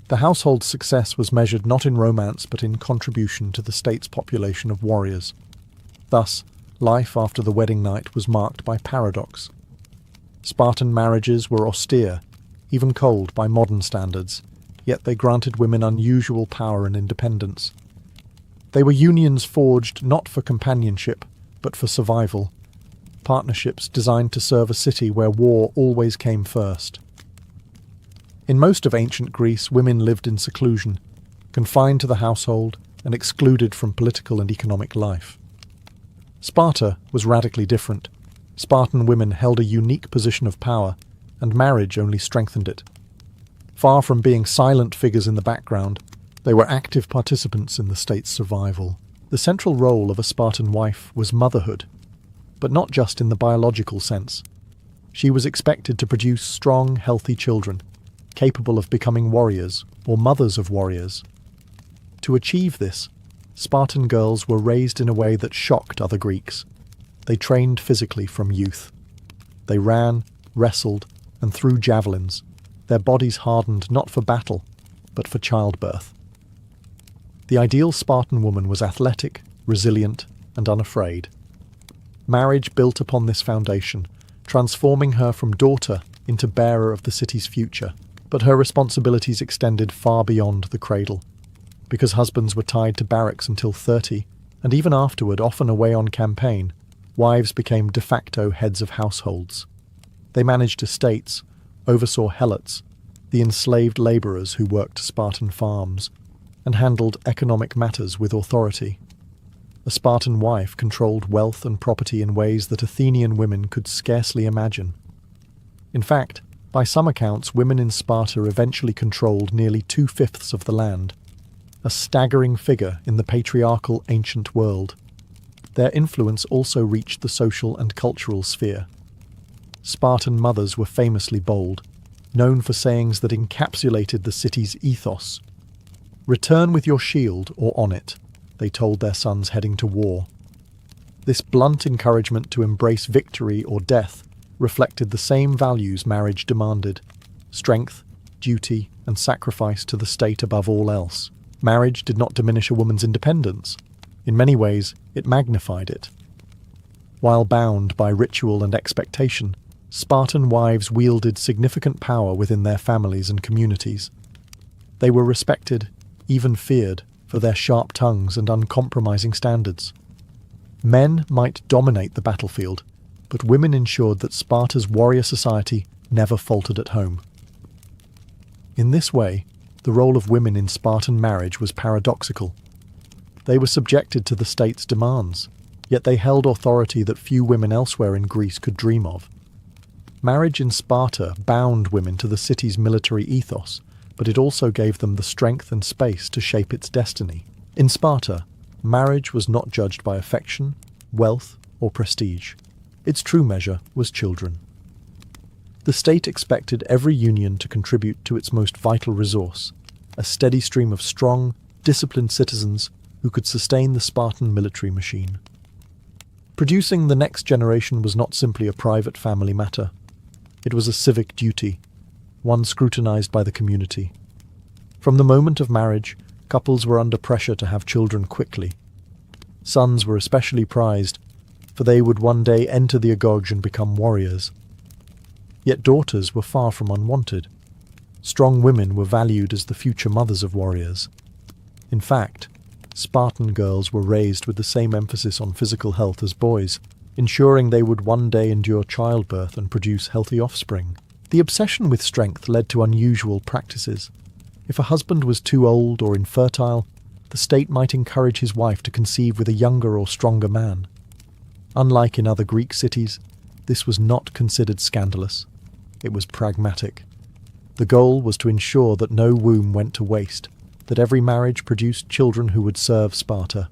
S1: The household's success was measured not in romance but in contribution to the state's population of warriors. Thus, life after the wedding night was marked by paradox. Spartan marriages were austere, even cold by modern standards, yet they granted women unusual power and independence. They were unions forged not for companionship, but for survival, partnerships designed to serve a city where war always came first. In most of ancient Greece, women lived in seclusion, confined to the household and excluded from political and economic life. Sparta was radically different. Spartan women held a unique position of power, and marriage only strengthened it. Far from being silent figures in the background, they were active participants in the state's survival. The central role of a Spartan wife was motherhood, but not just in the biological sense. She was expected to produce strong, healthy children, capable of becoming warriors or mothers of warriors. To achieve this, Spartan girls were raised in a way that shocked other Greeks. They trained physically from youth. They ran, wrestled, and threw javelins, their bodies hardened not for battle, but for childbirth. The ideal Spartan woman was athletic, resilient, and unafraid. Marriage built upon this foundation, transforming her from daughter into bearer of the city's future. But her responsibilities extended far beyond the cradle. Because husbands were tied to barracks until 30, and even afterward often away on campaign, wives became de facto heads of households. They managed estates, oversaw helots, the enslaved labourers who worked Spartan farms, and handled economic matters with authority. A Spartan wife controlled wealth and property in ways that Athenian women could scarcely imagine. In fact, by some accounts, women in Sparta eventually controlled nearly 2/5 of the land, a staggering figure in the patriarchal ancient world. Their influence also reached the social and cultural sphere. Spartan mothers were famously bold, known for sayings that encapsulated the city's ethos. "Return with your shield or on it," they told their sons heading to war. This blunt encouragement to embrace victory or death reflected the same values marriage demanded: strength, duty, and sacrifice to the state above all else. Marriage did not diminish a woman's independence. In many ways, it magnified it. While bound by ritual and expectation, Spartan wives wielded significant power within their families and communities. They were respected, even feared, for their sharp tongues and uncompromising standards. Men might dominate the battlefield, but women ensured that Sparta's warrior society never faltered at home. In this way, the role of women in Spartan marriage was paradoxical. They were subjected to the state's demands, yet they held authority that few women elsewhere in Greece could dream of. Marriage in Sparta bound women to the city's military ethos, but it also gave them the strength and space to shape its destiny. In Sparta, marriage was not judged by affection, wealth, or prestige. Its true measure was children. The state expected every union to contribute to its most vital resource, a steady stream of strong, disciplined citizens who could sustain the Spartan military machine. Producing the next generation was not simply a private family matter. It was a civic duty, one scrutinized by the community. From the moment of marriage, couples were under pressure to have children quickly. Sons were especially prized, for they would one day enter the agoge and become warriors. Yet daughters were far from unwanted. Strong women were valued as the future mothers of warriors. In fact, Spartan girls were raised with the same emphasis on physical health as boys, ensuring they would one day endure childbirth and produce healthy offspring. The obsession with strength led to unusual practices. If a husband was too old or infertile, the state might encourage his wife to conceive with a younger or stronger man. Unlike in other Greek cities, this was not considered scandalous. It was pragmatic. The goal was to ensure that no womb went to waste, that every marriage produced children who would serve Sparta.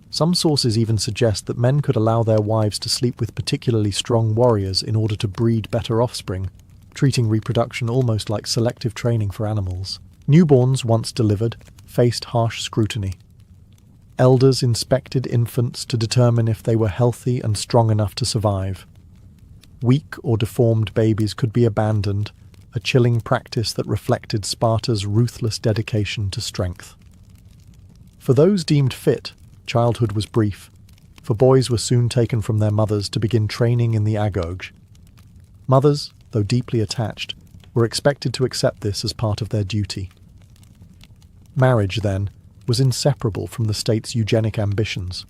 S1: Some sources even suggest that men could allow their wives to sleep with particularly strong warriors in order to breed better offspring, treating reproduction almost like selective training for animals. Newborns, once delivered, faced harsh scrutiny. Elders inspected infants to determine if they were healthy and strong enough to survive. Weak or deformed babies could be abandoned, a chilling practice that reflected Sparta's ruthless dedication to strength. For those deemed fit, childhood was brief, for boys were soon taken from their mothers to begin training in the agoge. Mothers, though deeply attached, were expected to accept this as part of their duty. Marriage, then, was inseparable from the state's eugenic ambitions.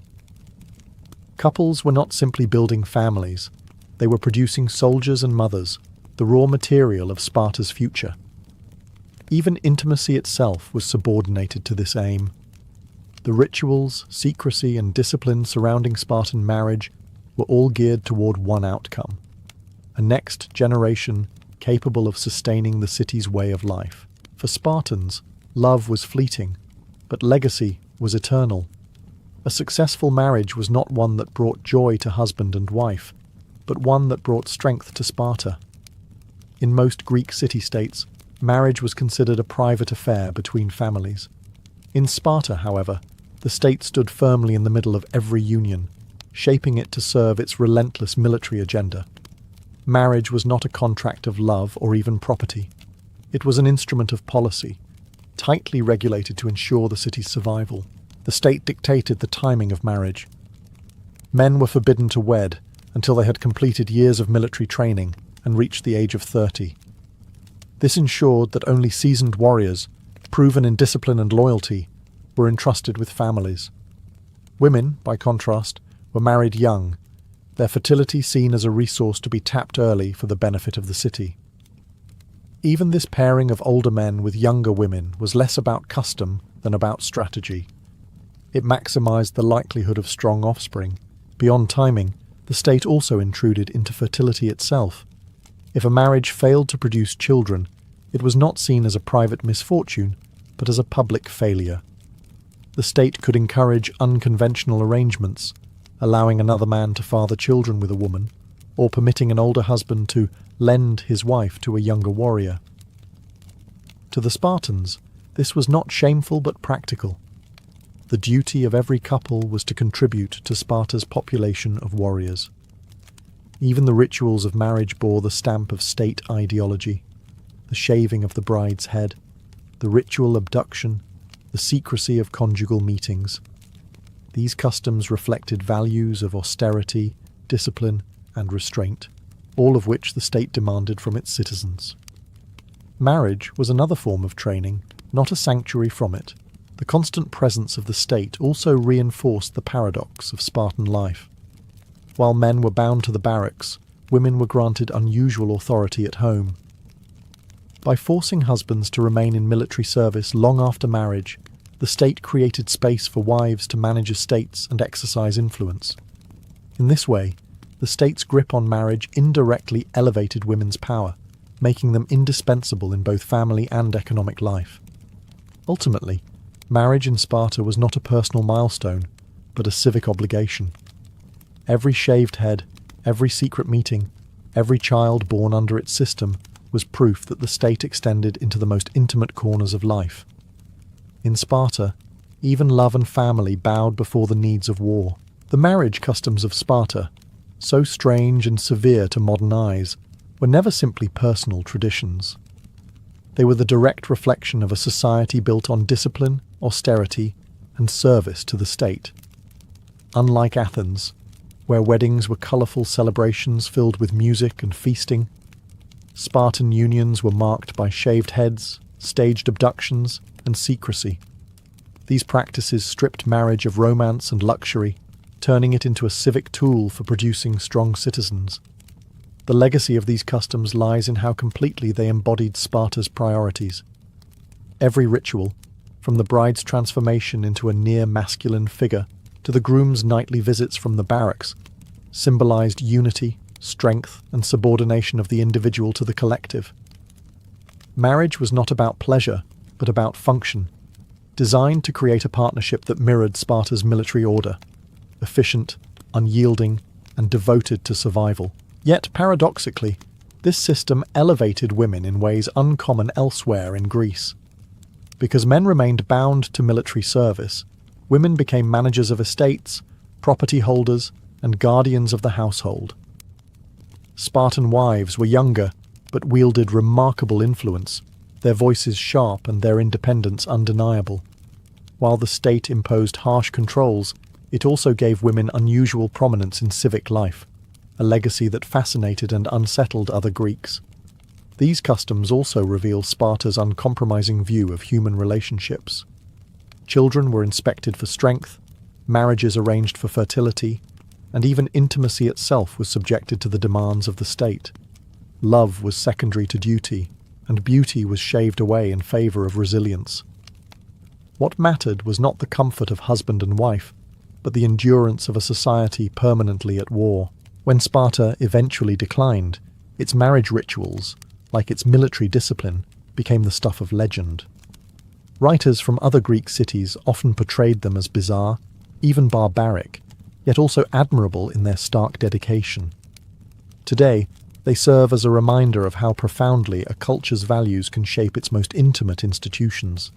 S1: Couples were not simply building families, they were producing soldiers and mothers, the raw material of Sparta's future. Even intimacy itself was subordinated to this aim. The rituals, secrecy, and discipline surrounding Spartan marriage were all geared toward one outcome: a next generation capable of sustaining the city's way of life. For Spartans, love was fleeting, but legacy was eternal. A successful marriage was not one that brought joy to husband and wife, but one that brought strength to Sparta. In most Greek city-states, marriage was considered a private affair between families. In Sparta, however, the state stood firmly in the middle of every union, shaping it to serve its relentless military agenda. Marriage was not a contract of love or even property. It was an instrument of policy, tightly regulated to ensure the city's survival. The state dictated the timing of marriage. Men were forbidden to wed until they had completed years of military training and reached the age of 30. This ensured that only seasoned warriors, proven in discipline and loyalty, were entrusted with families. Women, by contrast, were married young, their fertility seen as a resource to be tapped early for the benefit of the city. Even this pairing of older men with younger women was less about custom than about strategy. It maximized the likelihood of strong offspring. Beyond timing, the state also intruded into fertility itself. If a marriage failed to produce children, it was not seen as a private misfortune, but as a public failure. The state could encourage unconventional arrangements, allowing another man to father children with a woman, or permitting an older husband to lend his wife to a younger warrior. To the Spartans, this was not shameful but practical. The duty of every couple was to contribute to Sparta's population of warriors. Even the rituals of marriage bore the stamp of state ideology: the shaving of the bride's head, the ritual abduction, the secrecy of conjugal meetings. These customs reflected values of austerity, discipline, and restraint, all of which the state demanded from its citizens. Marriage was another form of training, not a sanctuary from it. The constant presence of the state also reinforced the paradox of Spartan life. While men were bound to the barracks, women were granted unusual authority at home. By forcing husbands to remain in military service long after marriage, the state created space for wives to manage estates and exercise influence. In this way, the state's grip on marriage indirectly elevated women's power, making them indispensable in both family and economic life. Ultimately, marriage in Sparta was not a personal milestone, but a civic obligation. Every shaved head, every secret meeting, every child born under its system was proof that the state extended into the most intimate corners of life. In Sparta, even love and family bowed before the needs of war. The marriage customs of Sparta, so strange and severe to modern eyes, were never simply personal traditions. They were the direct reflection of a society built on discipline, austerity, and service to the state. Unlike Athens, where weddings were colourful celebrations filled with music and feasting, Spartan unions were marked by shaved heads, staged abductions, and secrecy. These practices stripped marriage of romance and luxury, turning it into a civic tool for producing strong citizens. The legacy of these customs lies in how completely they embodied Sparta's priorities. Every ritual, from the bride's transformation into a near-masculine figure to the groom's nightly visits from the barracks, symbolized unity, strength, and subordination of the individual to the collective. Marriage was not about pleasure, but about function, designed to create a partnership that mirrored Sparta's military order, efficient, unyielding, and devoted to survival. Yet, paradoxically, this system elevated women in ways uncommon elsewhere in Greece. Because men remained bound to military service, women became managers of estates, property holders, and guardians of the household. Spartan wives were younger, but wielded remarkable influence, their voices sharp and their independence undeniable. While the state imposed harsh controls, it also gave women unusual prominence in civic life, a legacy that fascinated and unsettled other Greeks. These customs also reveal Sparta's uncompromising view of human relationships. Children were inspected for strength, marriages arranged for fertility, and even intimacy itself was subjected to the demands of the state. Love was secondary to duty, and beauty was shaved away in favour of resilience. What mattered was not the comfort of husband and wife, but the endurance of a society permanently at war. When Sparta eventually declined, its marriage rituals, like its military discipline, became the stuff of legend. Writers from other Greek cities often portrayed them as bizarre, even barbaric, yet also admirable in their stark dedication. Today, they serve as a reminder of how profoundly a culture's values can shape its most intimate institutions.